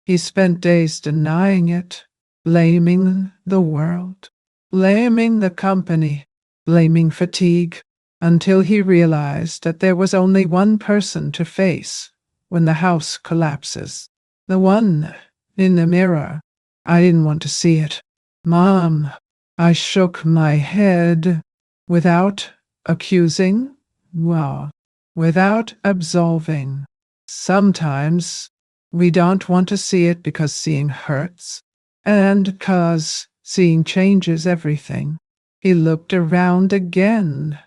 He spent days denying it, blaming the world, blaming the company, blaming fatigue, until he realized that there was only one person to face when the house collapses. The one in the mirror. I didn't want to see it. Mom, I shook my head without accusing, well, without absolving. Sometimes we don't want to see it because seeing hurts, and because seeing changes everything. He looked around again.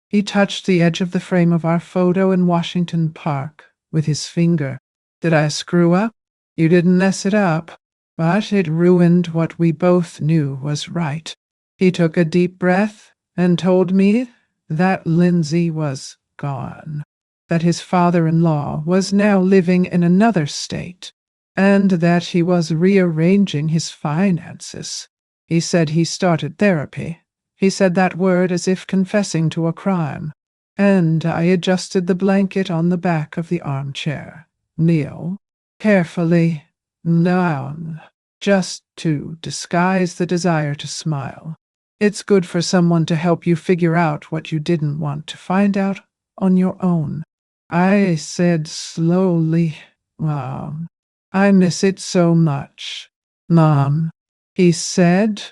He touched the edge of the frame of our photo in Washington Park with his finger. Did I screw up? You didn't mess it up, but it ruined what we both knew was right. He took a deep breath and told me that Lindsay was gone, that his father-in-law was now living in another state, and that he was rearranging his finances. He said he started therapy. He said that word as if confessing to a crime, and I adjusted the blanket on the back of the armchair. Kneel carefully down, just to disguise the desire to smile. It's good for someone to help you figure out what you didn't want to find out on your own. I said slowly, Mom, I miss it so much. Mom, he said,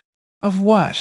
of what?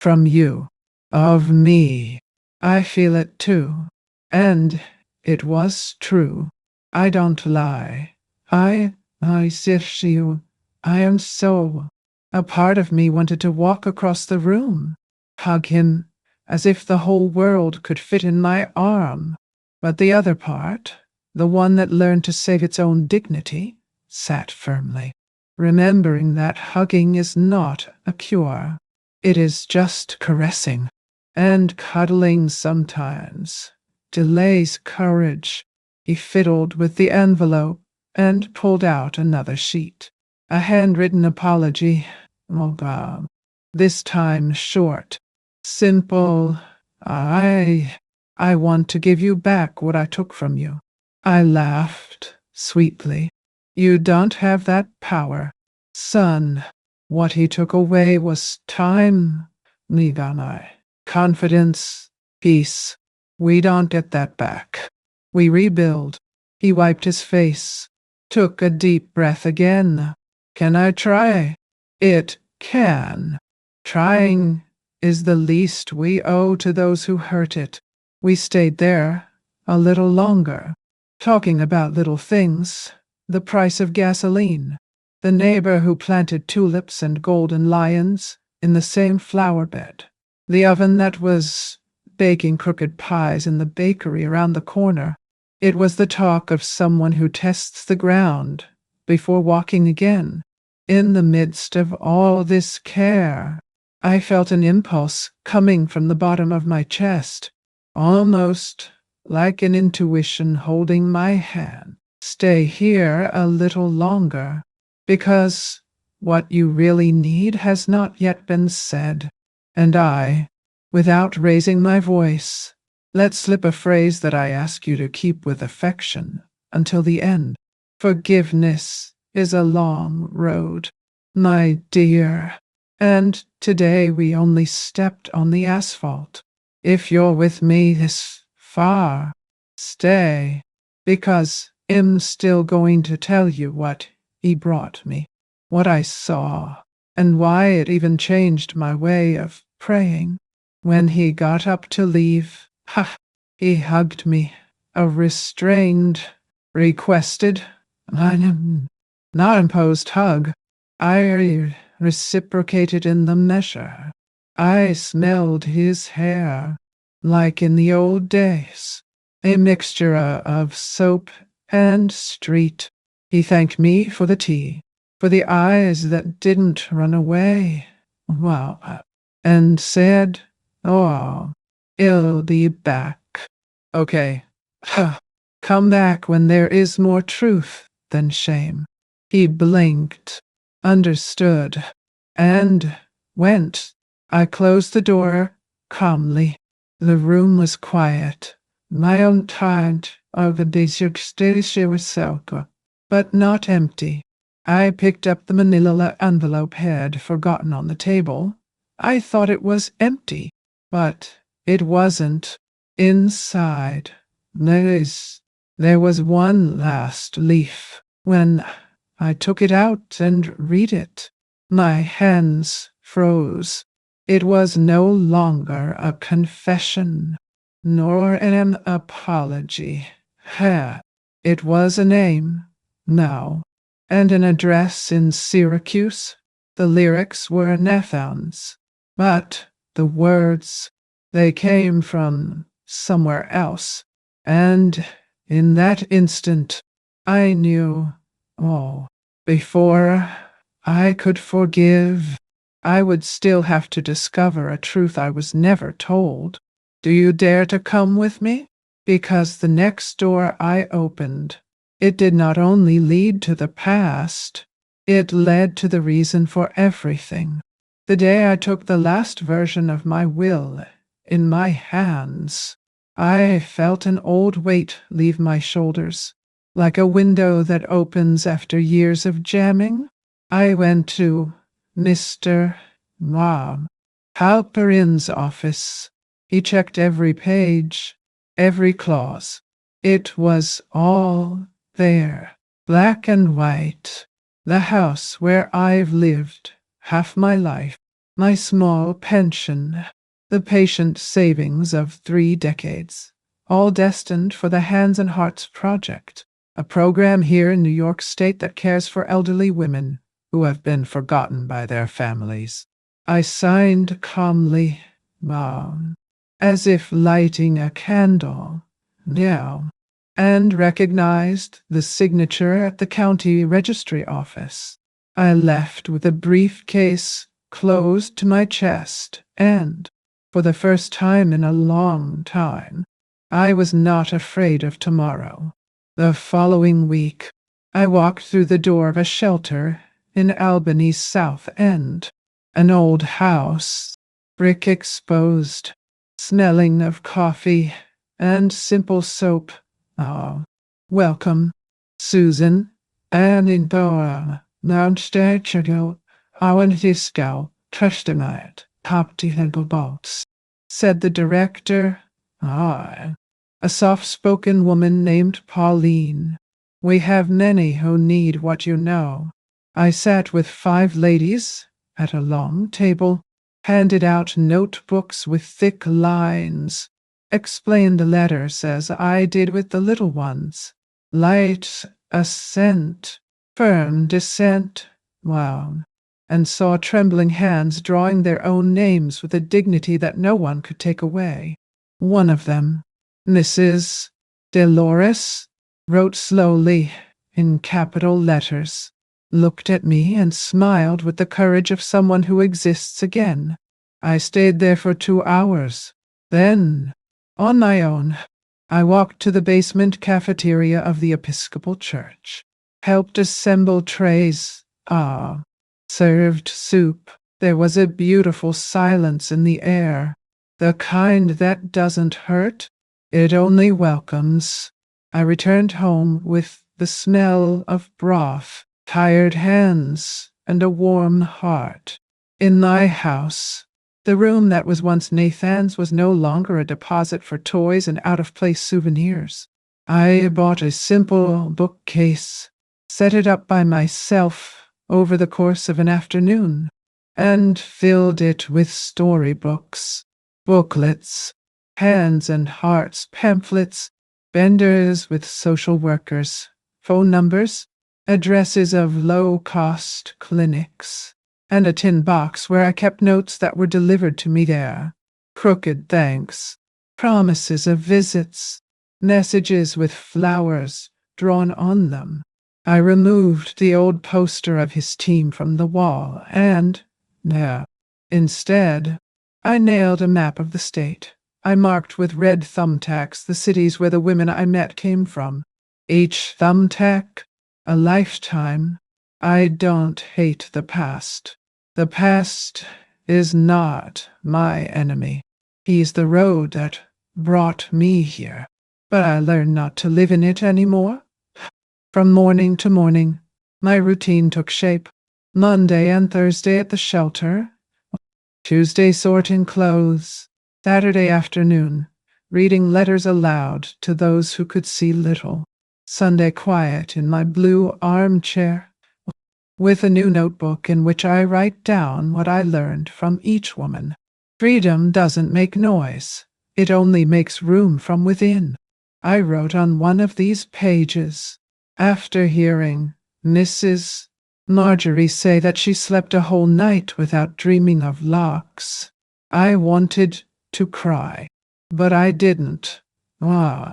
From you. Of me. I feel it too. And it was true. I don't lie. I miss you. I am so. A part of me wanted to walk across the room, hug him, as if the whole world could fit in my arm. But the other part, the one that learned to save its own dignity, sat firmly, remembering that hugging is not a cure. It is just caressing, and cuddling sometimes delays courage. He fiddled with the envelope and pulled out another sheet. A handwritten apology. Oh God. This time short. Simple. I want to give you back what I took from you. I laughed sweetly. You don't have that power. Son, what he took away was time. Niganai. Confidence. Peace. We don't get that back. We rebuild. He wiped his face, took a deep breath again. Can I try? It can. Trying is the least we owe to those who hurt it. We stayed there a little longer, talking about little things, the price of gasoline, the neighbor who planted tulips and golden lions in the same flower bed, the oven that was baking crooked pies in the bakery around the corner. It was the talk of someone who tests the ground before walking again. In the midst of all this care, I felt an impulse coming from the bottom of my chest, almost like an intuition holding my hand. Stay here a little longer, because what you really need has not yet been said. And I, without raising my voice, let slip a phrase that I ask you to keep with affection until the end. Forgiveness is a long road, my dear, and today we only stepped on the asphalt. If you're with me this far, stay, because I'm still going to tell you what he brought me, what I saw, and why it even changed my way of praying. When he got up to leave, he hugged me, a restrained, requested, not imposed hug. I reciprocated in the measure. I smelled his hair, like in the old days, a mixture of soap and street. He thanked me for the tea, for the eyes that didn't run away. Wow. And said, "Oh, he'll be back." Okay. Come back when there is more truth than shame. He blinked, understood, and went. I closed the door calmly. The room was quiet. My own tide of the disillusionment, but not empty. I picked up the manila envelope had forgotten on the table. I thought it was empty, but it wasn't. Inside, there was one last leaf. When I took it out and read it, my hands froze. It was no longer a confession, nor an apology. It was a name, now, and an address in Syracuse. The lyrics were Nathan's, but the words, they came from somewhere else. And in that instant, I knew, before I could forgive, I would still have to discover a truth I was never told. Do you dare to come with me? Because the next door I opened, it did not only lead to the past, it led to the reason for everything. The day I took the last version of my will in my hands, I felt an old weight leave my shoulders, like a window that opens after years of jamming. I went to Mr. Halperin's office. He checked every page, every clause. It was all there, black and white. The house where I've lived half my life, my small pension, the patient savings of 3 decades, all destined for the Hands and Hearts Project, a program here in New York State that cares for elderly women who have been forgotten by their families. I signed calmly, as if lighting a candle, and recognized the signature at the county registry office. I left with a briefcase closed to my chest, and, for the first time in a long time, I was not afraid of tomorrow. The following week, I walked through the door of a shelter in Albany's South End, an old house, brick exposed, smelling of coffee and simple soap. Welcome, Susan, and Indora, Mountstachigo, Awantisco, Testament, Topty said the director. A soft-spoken woman named Pauline. We have many who need what you know. I sat with 5 ladies at a long table, handed out notebooks with thick lines, explained the letters as I did with the little ones. Light ascent, firm descent, and saw trembling hands drawing their own names with a dignity that no one could take away. One of them, Mrs. Dolores wrote slowly in capital letters, looked at me and smiled with the courage of someone who exists again. I stayed there for 2 hours. Then, on my own, I walked to the basement cafeteria of the Episcopal Church, helped assemble trays, served soup. There was a beautiful silence in the air, the kind that doesn't hurt, it only welcomes. I returned home with the smell of broth, tired hands, and a warm heart. In my house, the room that was once Nathan's was no longer a deposit for toys and out-of-place souvenirs. I bought a simple bookcase, set it up by myself over the course of an afternoon, and filled it with storybooks, booklets, hands and hearts, pamphlets, benders with social workers, phone numbers, addresses of low-cost clinics, and a tin box where I kept notes that were delivered to me there. Crooked thanks, promises of visits, messages with flowers drawn on them. I removed the old poster of his team from the wall and, instead, I nailed a map of the state. I marked with red thumbtacks the cities where the women I met came from. Each thumbtack, a lifetime. I don't hate the past. The past is not my enemy. He's the road that brought me here. But I learned not to live in it anymore. From morning to morning, my routine took shape. Monday and Thursday at the shelter. Tuesday sorting clothes. Saturday afternoon, reading letters aloud to those who could see little. Sunday quiet in my blue armchair, with a new notebook in which I write down what I learned from each woman. Freedom doesn't make noise. It only makes room from within. I wrote on one of these pages, after hearing Mrs. Marjorie say that she slept a whole night without dreaming of locks. I wanted to cry, but I didn't. I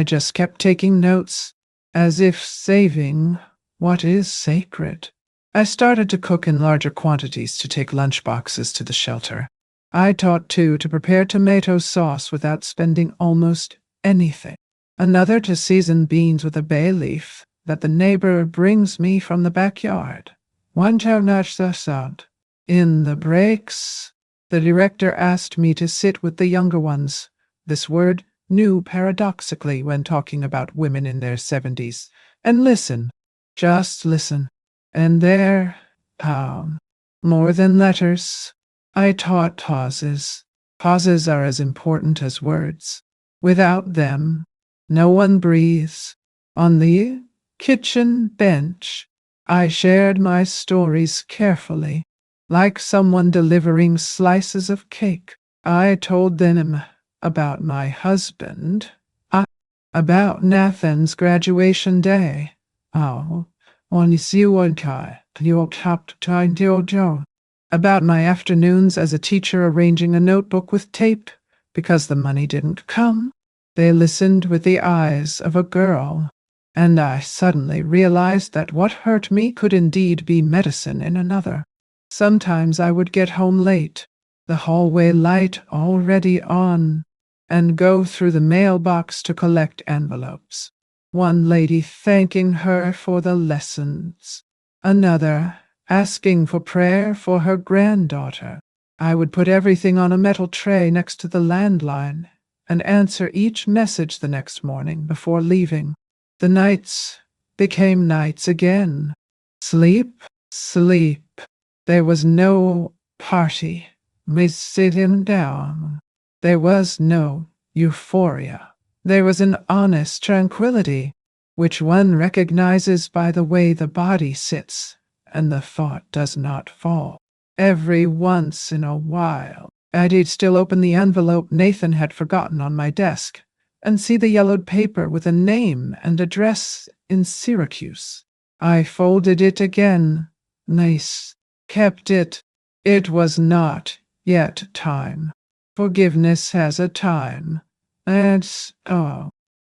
just kept taking notes, as if saving what is sacred. I started to cook in larger quantities to take lunch boxes to the shelter. I taught two to prepare tomato sauce without spending almost anything. Another to season beans with a bay leaf that the neighbor brings me from the backyard. One to match the sound. In the breaks, the director asked me to sit with the younger ones. This word new paradoxically when talking about women in their 70s. And listen. Just listen. And there, more than letters, I taught pauses. Pauses are as important as words. Without them, no one breathes. On the kitchen bench, I shared my stories carefully, like someone delivering slices of cake. I told them about my husband, about Nathan's graduation day. About my afternoons as a teacher arranging a notebook with tape because the money didn't come. They listened with the eyes of a girl, and I suddenly realized that what hurt me could indeed be medicine in another. Sometimes I would get home late, the hallway light already on, and go through the mailbox to collect envelopes. One lady thanking her for the lessons, another asking for prayer for her granddaughter. I would put everything on a metal tray next to the landline and answer each message the next morning before leaving. The nights became nights again. Sleep, sleep. There was no party. Me sitting down. There was no euphoria. There was an honest tranquility, which one recognizes by the way the body sits and the thought does not fall. Every once in a while, I'd still open the envelope Nathan had forgotten on my desk and see the yellowed paper with a name and address in Syracuse. I folded it again. Nice. Kept it. It was not yet time. Forgiveness has a time.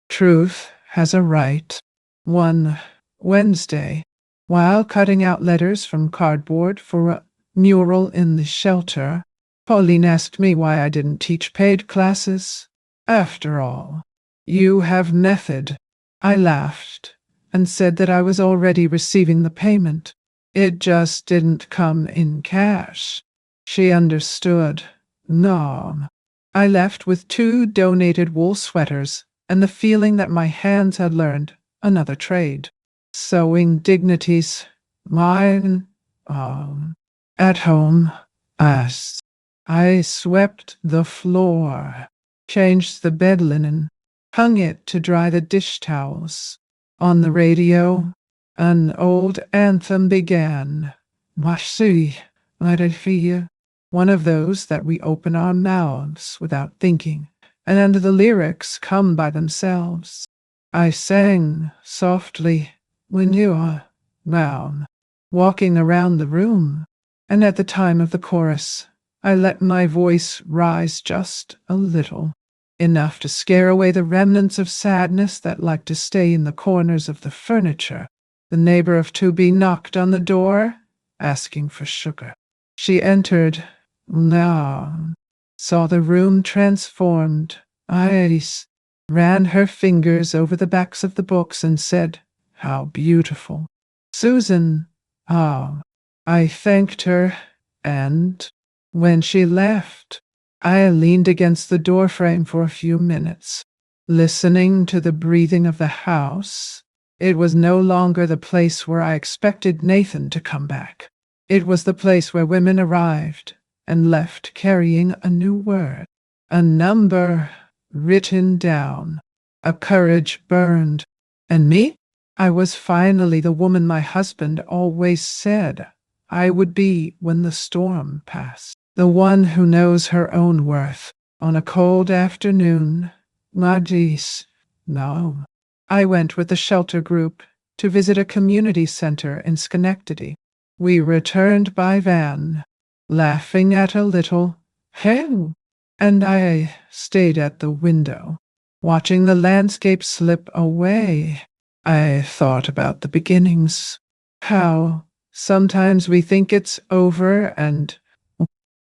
Truth has a right. One Wednesday, while cutting out letters from cardboard for a mural in the shelter, Pauline asked me why I didn't teach paid classes. After all, you have method. I laughed and said that I was already receiving the payment. It just didn't come in cash. She understood. No. I left with 2 donated wool sweaters and the feeling that my hands had learned another trade. Sewing dignities. Mine. At home. Us. I swept the floor, changed the bed linen, hung it to dry the dish towels. On the radio, an old anthem began. Washi, Maria, one of those that we open our mouths without thinking, and the lyrics come by themselves. I sang softly when you are down, walking around the room, and at the time of the chorus, I let my voice rise just a little, enough to scare away the remnants of sadness that like to stay in the corners of the furniture. The neighbor of 2B knocked on the door, asking for sugar. She entered, now, saw the room transformed. Iris ran her fingers over the backs of the books and said, "How beautiful." Susan, ah. I thanked her, and when she left, I leaned against the doorframe for a few minutes, listening to the breathing of the house. It was no longer the place where I expected Nathan to come back. It was the place where women arrived and left carrying a new word, a number written down. A courage burned. And me? I was finally the woman my husband always said I would be when the storm passed. The one who knows her own worth. On a cold afternoon, Madis, no. I went with the shelter group to visit a community center in Schenectady. We returned by van, laughing at a little hey, and I stayed at the window, watching the landscape slip away. I thought about the beginnings, how sometimes we think it's over and,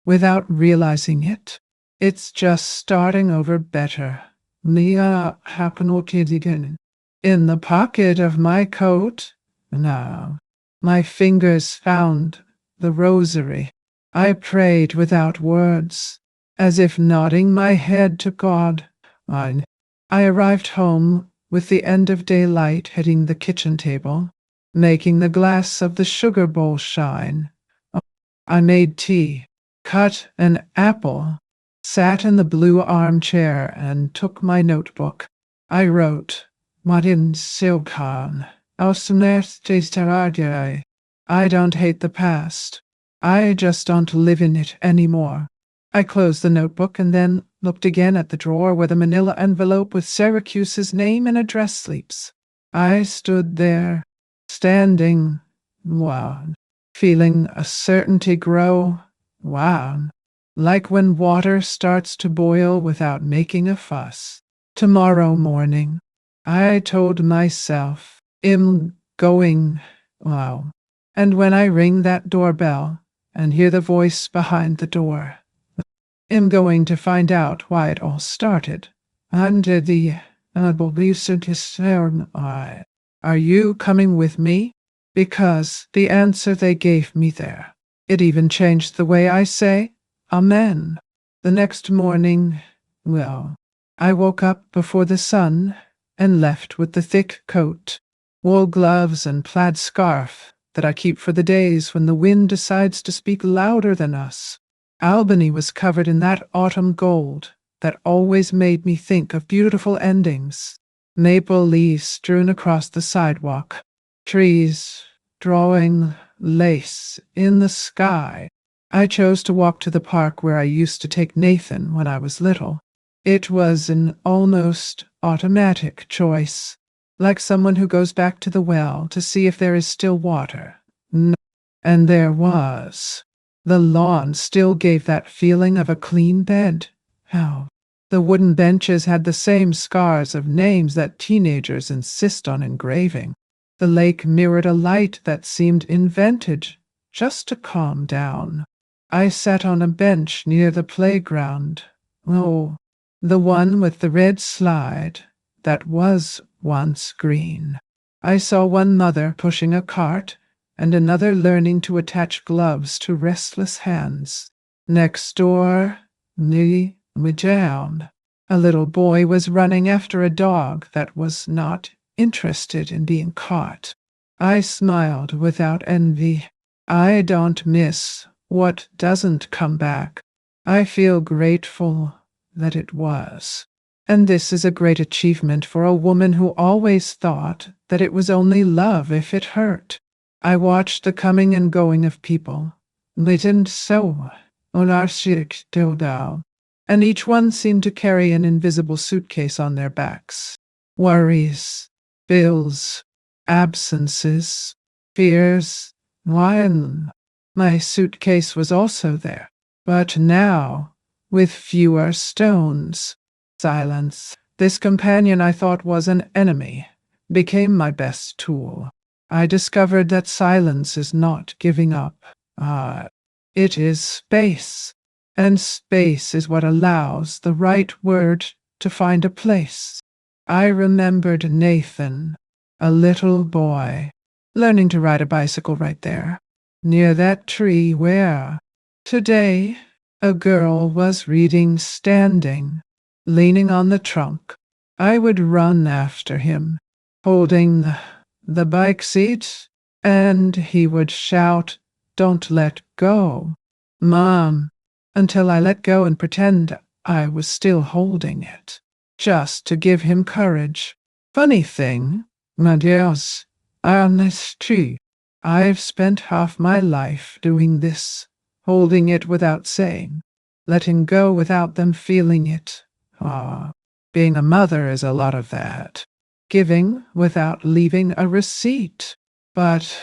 without realizing it, it's just starting over better. Nia happened in the pocket of my coat. Now, my fingers found the rosary. I prayed without words, as if nodding my head to God. I arrived home with the end of daylight hitting the kitchen table, making the glass of the sugar bowl shine. I made tea, cut an apple, sat in the blue armchair and took my notebook. I wrote, Martin Silkan, I don't hate the past. I just don't live in it anymore. I closed the notebook and then looked again at the drawer where the manila envelope with Syracuse's name and address sleeps. I stood there, standing, wow, feeling a certainty grow, wow, like when water starts to boil without making a fuss. Tomorrow morning, I told myself, I'm going, wow. And when I ring that doorbell and hear the voice behind the door, I'm going to find out why it all started. Under the are you coming with me? Because the answer they gave me there, it even changed the way I say Amen. The next morning, well, I woke up before the sun and left with the thick coat, wool gloves and plaid scarf that I keep for the days when the wind decides to speak louder than us. Albany was covered in that autumn gold that always made me think of beautiful endings. Maple leaves strewn across the sidewalk, trees drawing lace in the sky. I chose to walk to the park where I used to take Nathan when I was little. It was an almost automatic choice, like someone who goes back to the well to see if there is still water. No. And there was. The lawn still gave that feeling of a clean bed. How The wooden benches had the same scars of names that teenagers insist on engraving. The lake mirrored a light that seemed invented just to calm down. I sat on a bench near the playground. Oh, the one with the red slide that was once green. I saw one mother pushing a cart and another learning to attach gloves to restless hands. Next door, near me down, a little boy was running after a dog that was not interested in being caught. I smiled without envy. I don't miss what doesn't come back. I feel grateful that it was. And this is a great achievement for a woman who always thought that it was only love if it hurt. I watched the coming and going of people, listened so, and each one seemed to carry an invisible suitcase on their backs. Worries, bills, absences, fears, wine. My suitcase was also there, but now, with fewer stones. Silence. This companion I thought was an enemy became my best tool. I discovered that silence is not giving up. It is space, and space is what allows the right word to find a place. I remembered Nathan, a little boy, learning to ride a bicycle right there, near that tree where, today, a girl was reading standing, leaning on the trunk. I would run after him, holding the bike seat, and he would shout, "Don't let go, Mom," until I let go and pretend I was still holding it, just to give him courage. Funny thing, my dears, honestly, I've spent half my life doing this, holding it without saying, letting go without them feeling it. Being a mother is a lot of that. Giving without leaving a receipt. But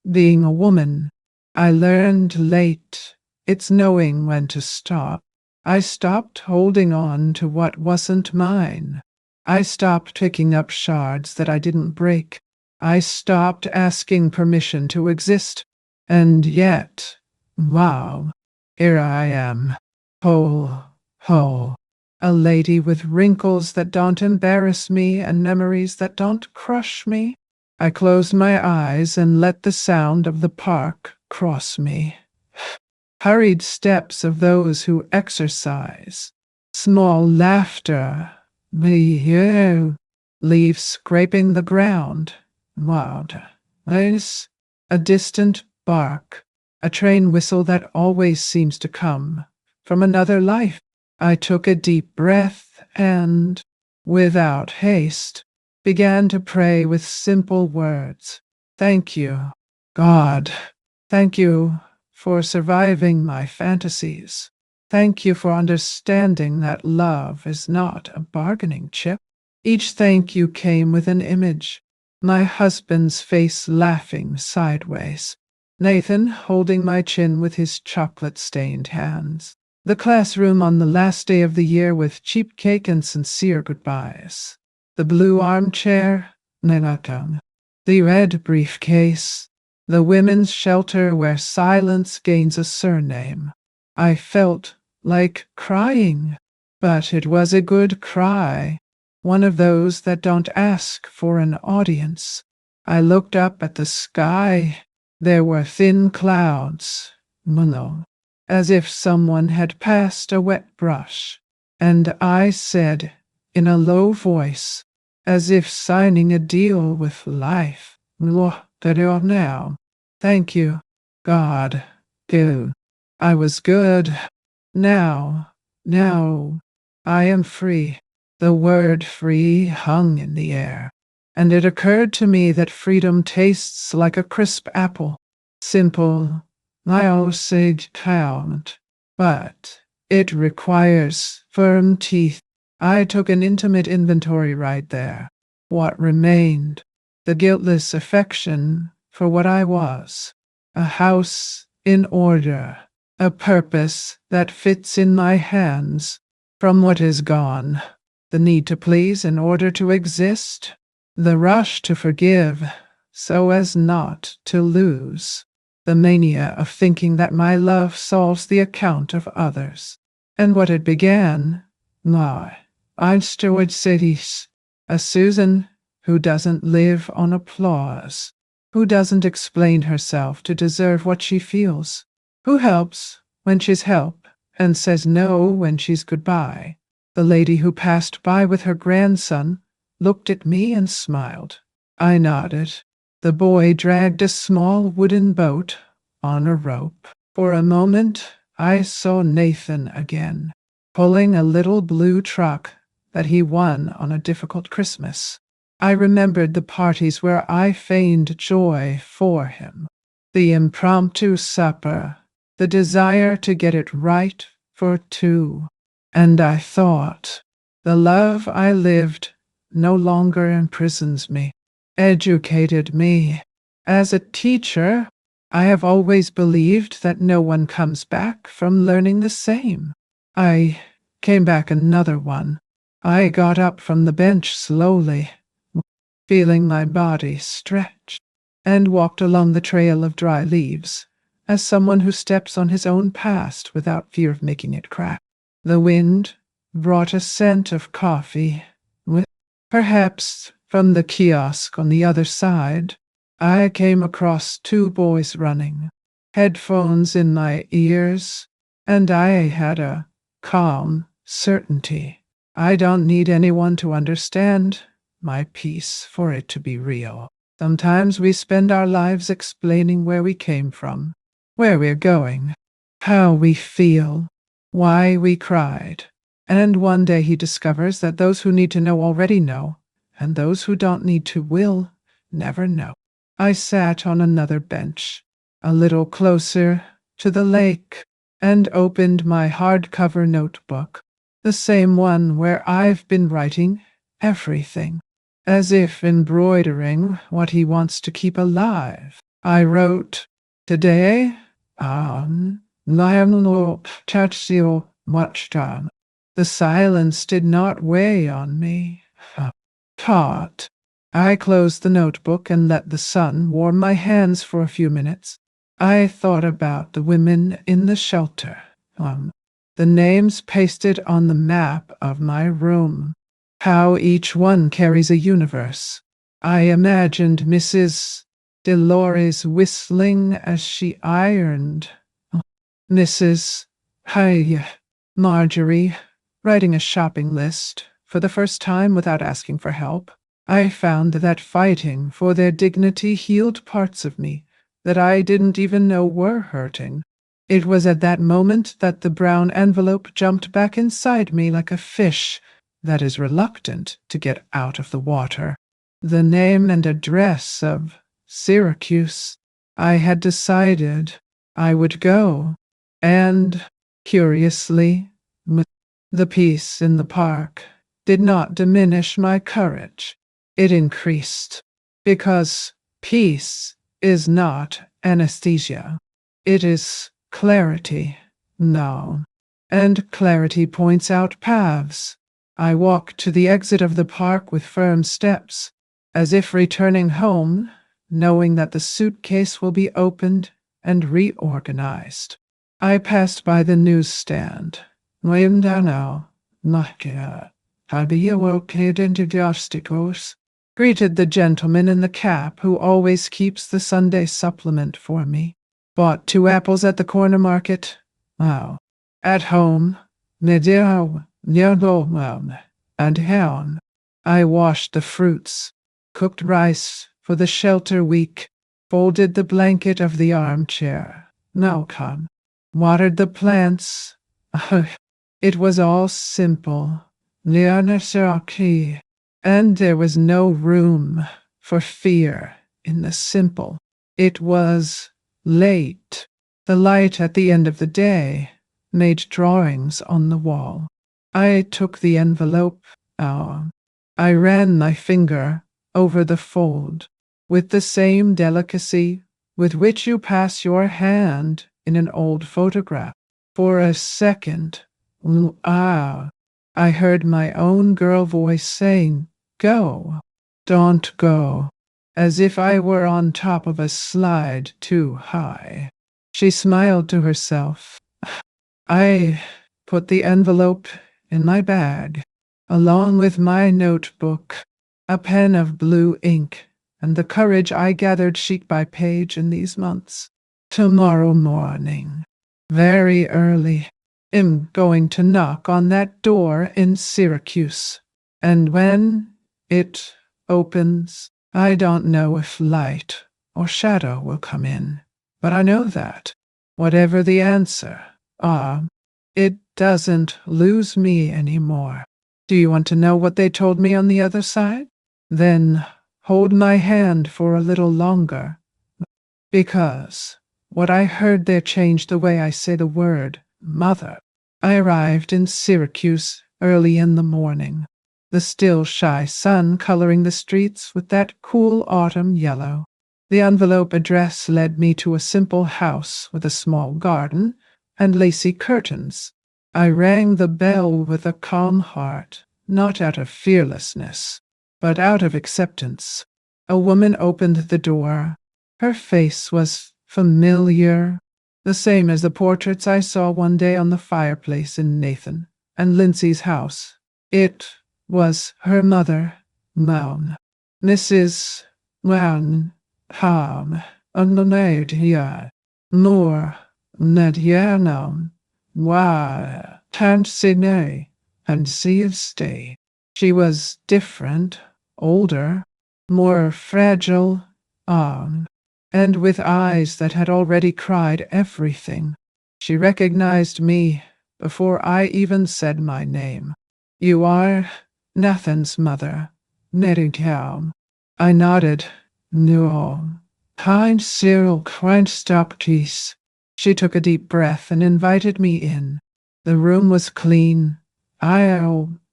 being a woman, I learned late. It's knowing when to stop. I stopped holding on to what wasn't mine. I stopped picking up shards that I didn't break. I stopped asking permission to exist. And yet, wow, here I am, whole. A lady with wrinkles that don't embarrass me and memories that don't crush me. I closed my eyes and let the sound of the park cross me. Hurried steps of those who exercise. Small laughter. Leaves scraping the ground. Wild. Eyes. A distant bark. A train whistle that always seems to come from another life. I took a deep breath and, without haste, began to pray with simple words. Thank you, God. Thank you for surviving my fantasies. Thank you for understanding that love is not a bargaining chip. Each thank you came with an image. My husband's face laughing sideways. Nathan holding my chin with his chocolate-stained hands. The classroom on the last day of the year with cheap cake and sincere goodbyes. The blue armchair, Nenatang. The red briefcase. The women's shelter where silence gains a surname. I felt like crying, but it was a good cry. One of those that don't ask for an audience. I looked up at the sky. There were thin clouds. Mono. As if someone had passed a wet brush. And I said, in a low voice, as if signing a deal with life, now. Thank you, God. Good. I was good. Now, I am free. The word free hung in the air. And it occurred to me that freedom tastes like a crisp apple. Simple. I always say talent, but it requires firm teeth. I took an intimate inventory right there. What remained? The guiltless affection for what I was. A house in order. A purpose that fits in my hands. from what is gone, the need to please in order to exist, the rush to forgive so as not to lose, the mania of thinking that my love solves the account of others. And what it began, Einstein cities, a Susan who doesn't live on applause, who doesn't explain herself to deserve what she feels, who helps when she's help and says no when she's goodbye. The lady who passed by with her grandson looked at me and smiled. I nodded. The boy dragged a small wooden boat on a rope. For a moment, I saw Nathan again, pulling a little blue truck that he won on a difficult Christmas. I remembered the parties where I feigned joy for him, the impromptu supper, the desire to get it right for two. And I thought, the love I lived no longer imprisons me, educated me. As a teacher, I have always believed that no one comes back from learning the same. I came back another one. I got up from the bench slowly, feeling my body stretch, and walked along the trail of dry leaves, as someone who steps on his own past without fear of making it crack. The wind brought a scent of coffee, with perhaps from the kiosk on the other side. I came across two boys running, headphones in my ears, and I had a calm certainty. I don't need anyone to understand my peace for it to be real. Sometimes we spend our lives explaining where we came from, where we're going, how we feel, why we cried. And one day he discovers that those who need to know already know, and those who don't need to will never know. I sat on another bench, a little closer to the lake, and opened my hardcover notebook, the same one where I've been writing everything, as if embroidering what he wants to keep alive. I wrote, today, Lionel Churchill watched. The silence did not weigh on me. Taut. I closed the notebook and let the sun warm my hands for a few minutes. I thought about the women in the shelter, the names pasted on the map of my room, how each one carries a universe. I imagined Mrs. Dolores whistling as she ironed, Mrs. Marjorie writing a shopping list for the first time without asking for help. I found that fighting for their dignity healed parts of me that I didn't even know were hurting. It was at that moment that the brown envelope jumped back inside me like a fish that is reluctant to get out of the water. The name and address of Syracuse. I had decided I would go, and, curiously, the peace in the park did not diminish my courage. It increased, because peace is not anesthesia. It is clarity, no. And clarity points out paths. I walk to the exit of the park with firm steps, as if returning home, knowing that the suitcase will be opened and reorganized. I passed by the newsstand. Greeted the gentleman in the cap who always keeps the Sunday supplement for me. Bought 2 apples at the corner market. At home, and down. I washed the fruits, cooked rice for the shelter week, folded the blanket of the armchair, watered the plants. It was all simple. And there was no room for fear in the simple. It was late. The light at the end of the day made drawings on the wall. I took the envelope. I ran my finger over the fold with the same delicacy with which you pass your hand in an old photograph. For a second, I heard my own girl voice saying, "Go, don't go," as if I were on top of a slide too high. She smiled to herself. I put the envelope in my bag, along with my notebook, a pen of blue ink, and the courage I gathered sheet by page in these months. Tomorrow morning, very early, I'm going to knock on that door in Syracuse. And when it opens, I don't know if light or shadow will come in, but I know that, whatever the answer, it doesn't lose me anymore. Do you want to know what they told me on the other side? Then hold my hand for a little longer, because what I heard there changed the way I say the word mother. I arrived in Syracuse early in the morning, the still shy sun coloring the streets with that cool autumn yellow. The envelope address led me to a simple house with a small garden and lacy curtains. I rang the bell with a calm heart, not out of fearlessness, but out of acceptance. A woman opened the door. Her face was familiar, the same as the portraits I saw one day on the fireplace in Nathan and Lindsay's house. It was her mother, Mom, Mrs. Wan Ham, Nadia, Nor, Nadianon, Wa, Tant Sine, and Stay. She was different, older, more fragile, and with eyes that had already cried everything. She recognized me before I even said my name. "You are Nathan's mother, Nettingtown." I nodded. "No. Kind Cyril Christoptis." She took a deep breath and invited me in. The room was clean,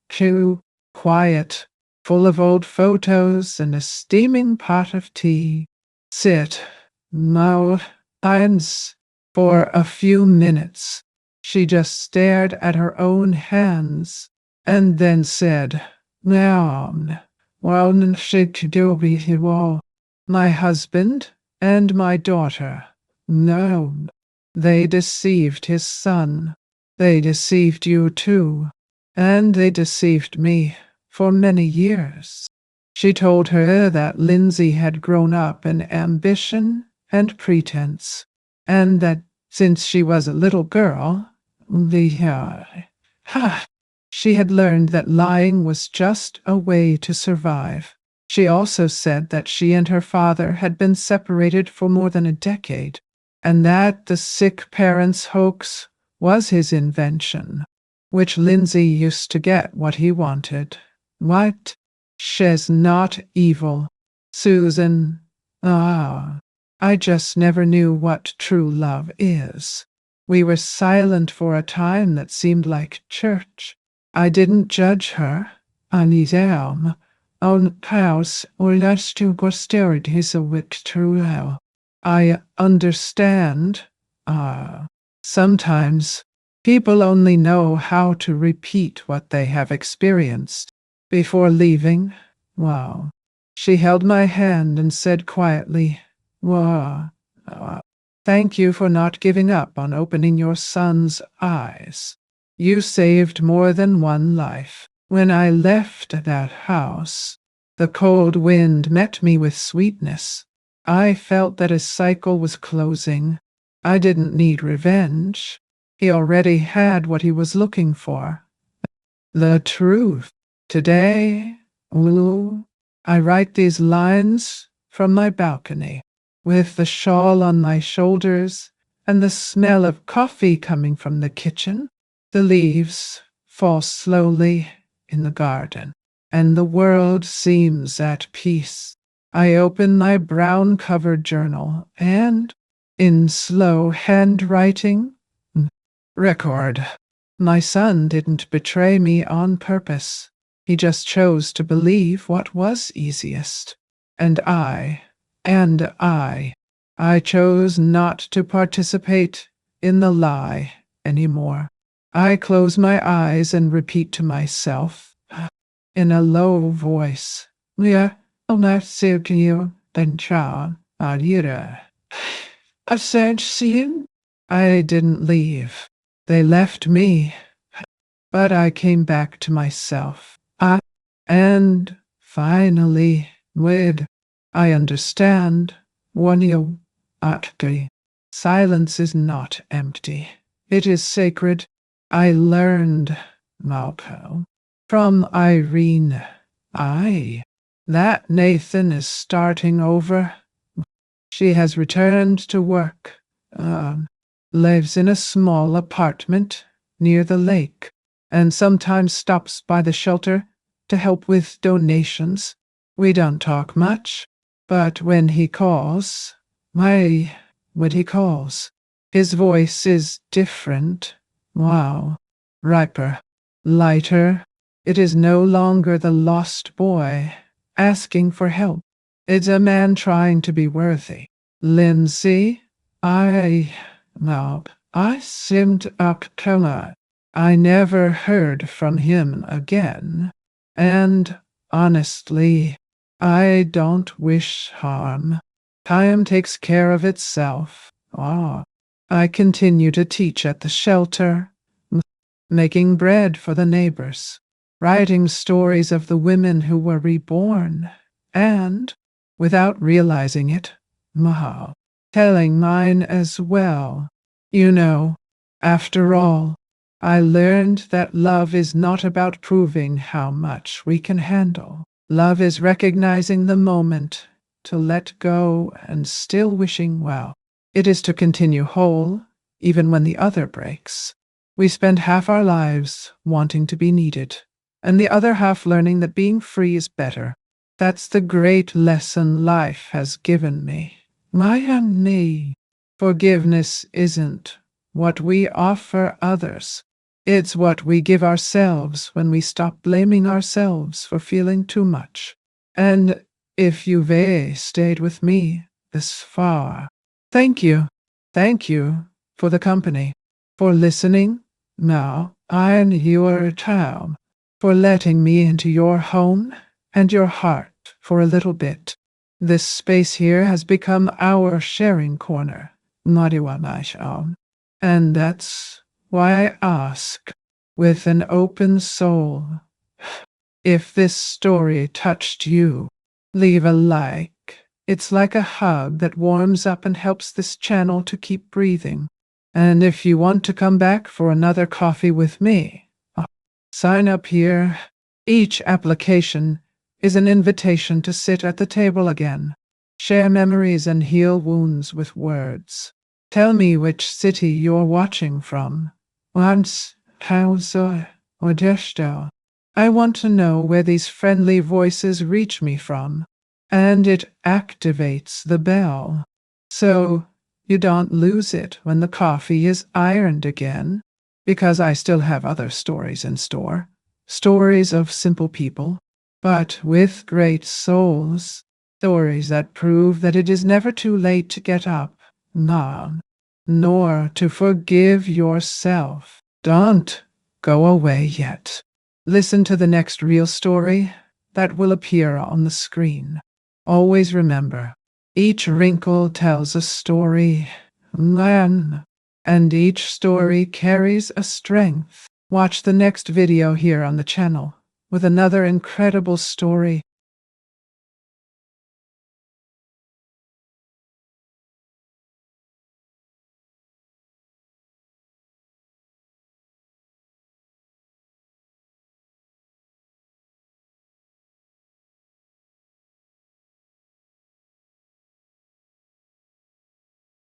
too quiet, full of old photos and a steaming pot of tea. "Sit, now, Irons." For a few minutes, she just stared at her own hands and then said, "Now, well, she do be all. My husband and my daughter. No, they deceived his son. They deceived you too, and they deceived me for many years." She told her that Lindsay had grown up in ambition and pretense, and that since she was a little girl, she had learned that lying was just a way to survive. She also said that she and her father had been separated for more than a decade, and that the sick parents' hoax was his invention, which Lindsay used to get what he wanted. What? She's not evil, Susan. I just never knew what true love is. We were silent for a time that seemed like church. I didn't judge her. On house or less to posterities a wit true. I understand. Sometimes people only know how to repeat what they have experienced. Before leaving, she held my hand and said quietly, thank you for not giving up on opening your son's eyes. You saved more than one life." When I left that house, the cold wind met me with sweetness. I felt that a cycle was closing. I didn't need revenge. He already had what he was looking for. The truth. Today, I write these lines from my balcony, with the shawl on my shoulders and the smell of coffee coming from the kitchen. The leaves fall slowly in the garden, and the world seems at peace. I open my brown-covered journal and, in slow handwriting, record. My son didn't betray me on purpose. He just chose to believe what was easiest. And I chose not to participate in the lie anymore. I close my eyes and repeat to myself in a low voice, "Yeah, I'll not say to you, then child, Adira. I said, see him? I didn't leave. They left me, but I came back to myself. And finally, I understand when you actually. Silence is not empty. It is sacred. I learned, Malcolm, from Irene. That Nathan is starting over. She has returned to work. Lives in a small apartment near the lake, and sometimes stops by the shelter to help with donations. We don't talk much, but when he calls, his voice is different. Wow. Riper, lighter. It is no longer the lost boy asking for help. It's a man trying to be worthy. Lindsay, I simmed up Kella. I never heard from him again. And honestly, I don't wish harm. Time takes care of itself. I continue to teach at the shelter, making bread for the neighbors, writing stories of the women who were reborn, and, without realizing it, telling mine as well. You know, after all, I learned that love is not about proving how much we can handle. Love is recognizing the moment, to let go and still wishing well. It is to continue whole, even when the other breaks. We spend half our lives wanting to be needed, and the other half learning that being free is better. That's the great lesson life has given me. Forgiveness isn't what we offer others. It's what we give ourselves when we stop blaming ourselves for feeling too much. And if you've stayed with me this far, thank you. Thank you for the company, for listening. Now, I'm your child, for letting me into your home and your heart for a little bit. This space here has become our sharing corner. And that's why I ask, with an open soul, if this story touched you, leave a like. It's like a hug that warms up and helps this channel to keep breathing. And if you want to come back for another coffee with me, sign up here. Each application is an invitation to sit at the table again, share memories and heal wounds with words. Tell me which city you're watching from. Once, Hausa, or Deshto. I want to know where these friendly voices reach me from, and it activates the bell. So you don't lose it when the coffee is ironed again, because I still have other stories in store. Stories of simple people, but with great souls. Stories that prove that it is never too late to get up, nor to forgive yourself. Don't go away yet. Listen to the next real story that will appear on the screen. Always remember, each wrinkle tells a story, and each story carries a strength. Watch the next video here on the channel with another incredible story